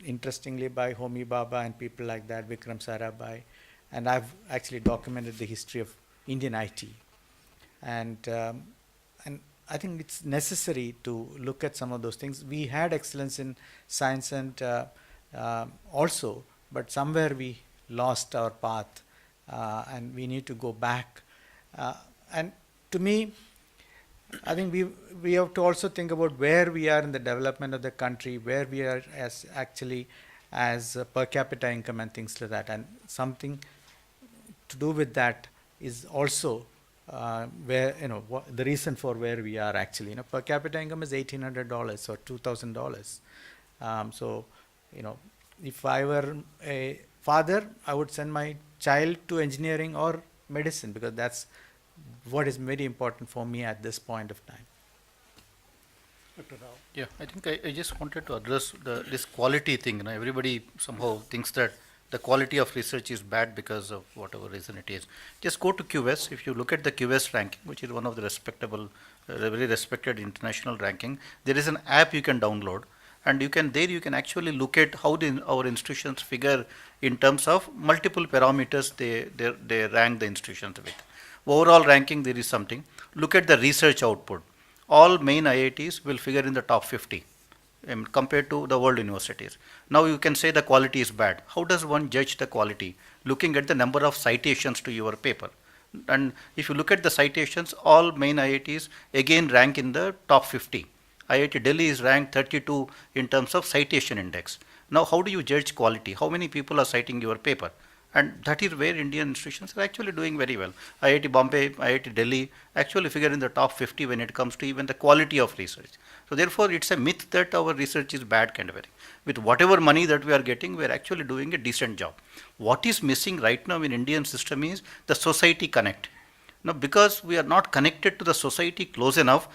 interestingly by Homi Bhabha and people like that, Vikram Sarabhai. And I've actually documented the history of Indian IT. And I think it's necessary to look at some of those things. We had excellence in science and also, but somewhere we lost our path, and we need to go back. And to me, I think we have to also think about where we are in the development of the country, where we are as per capita income and things like that. And something to do with that is also where, the reason for where we are actually. Per capita income is $1,800 or $2,000. So, if I were a father, I would send my child to engineering or medicine, because that's what is very important for me at this point of time. Dr. Rao. Yeah, I think I just wanted to address this quality thing. Everybody somehow thinks that the quality of research is bad because of whatever reason it is. Just go to QS. If you look at the QS ranking, which is one of the respectable, very respected international ranking, there is an app you can download, and you can actually look at how our institutions figure in terms of multiple parameters they rank the institutions with. Overall ranking, there is something. Look at the research output. All main IITs will figure in the top 50 compared to the world universities. Now you can say the quality is bad. How does one judge the quality? Looking at the number of citations to your paper. And if you look at the citations, all main IITs again rank in the top 50. IIT Delhi is ranked 32 in terms of citation index. Now how do you judge quality? How many people are citing your paper? And that is where Indian institutions are actually doing very well. IIT Bombay, IIT Delhi actually figure in the top 50 when it comes to even the quality of research. So therefore, it's a myth that our research is bad kind of thing. With whatever money that we are getting, we are actually doing a decent job. What is missing right now in Indian system is the society connect. Now, because we are not connected to the society close enough,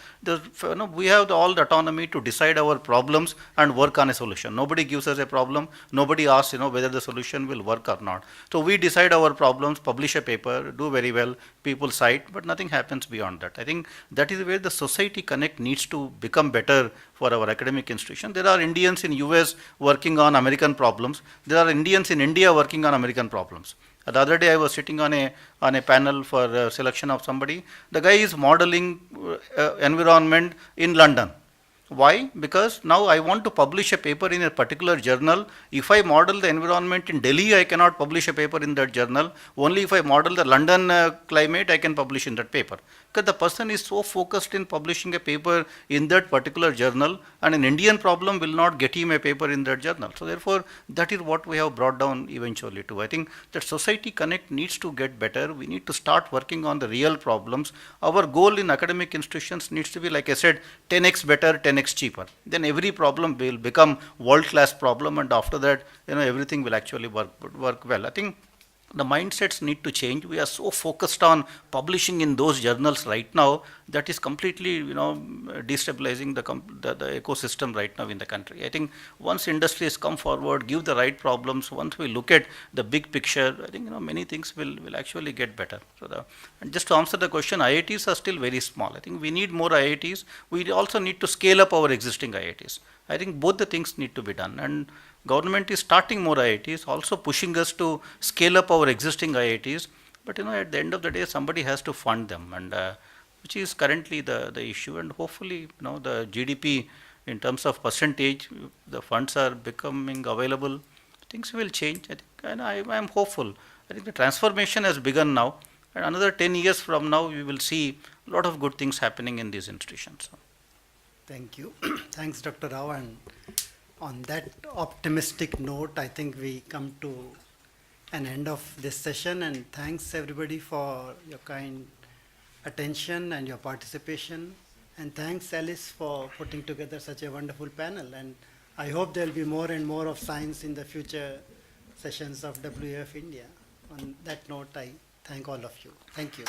we have all the autonomy to decide our problems and work on a solution. Nobody gives us a problem. Nobody asks, whether the solution will work or not. So we decide our problems, publish a paper, do very well, people cite, but nothing happens beyond that. I think that is where the society connect needs to become better for our academic institution. There are Indians in US working on American problems. There are Indians in India working on American problems. The other day I was sitting on a panel for selection of somebody. The guy is modeling environment in London. Why? Because now I want to publish a paper in a particular journal. If I model the environment in Delhi, I cannot publish a paper in that journal. Only if I model the London climate, I can publish in that paper. Because the person is so focused in publishing a paper in that particular journal, and an Indian problem will not get him a paper in that journal. So therefore, that is what we have brought down eventually to. I think that Society Connect needs to get better. We need to start working on the real problems. Our goal in academic institutions needs to be, like I said, 10x better, 10x cheaper. Then every problem will become world-class problem, and after that, everything will actually work well. I think the mindsets need to change. We are so focused on publishing in those journals right now that is completely, destabilizing the ecosystem right now in the country. I think once industries come forward, give the right problems, once we look at the big picture, I think many things will actually get better. So and just to answer the question, IITs are still very small. I think we need more IITs. We also need to scale up our existing IITs. I think both the things need to be done, and government is starting more IITs, also pushing us to scale up our existing IITs. But at the end of the day, somebody has to fund them, and which is currently the issue. And hopefully, the GDP in terms of percentage, the funds are becoming available. Things will change. I think, and I am hopeful. I think the transformation has begun now, and another 10 years from now, we will see a lot of good things happening in these institutions. Thank you. Thanks, Dr. Rao. And on that optimistic note, I think we come to an end of this session, and thanks everybody for your kind attention and your participation. And thanks, Alice, for putting together such a wonderful panel. And I hope there will be more and more of science in the future sessions of WEF India. On that note, I thank all of you. Thank you.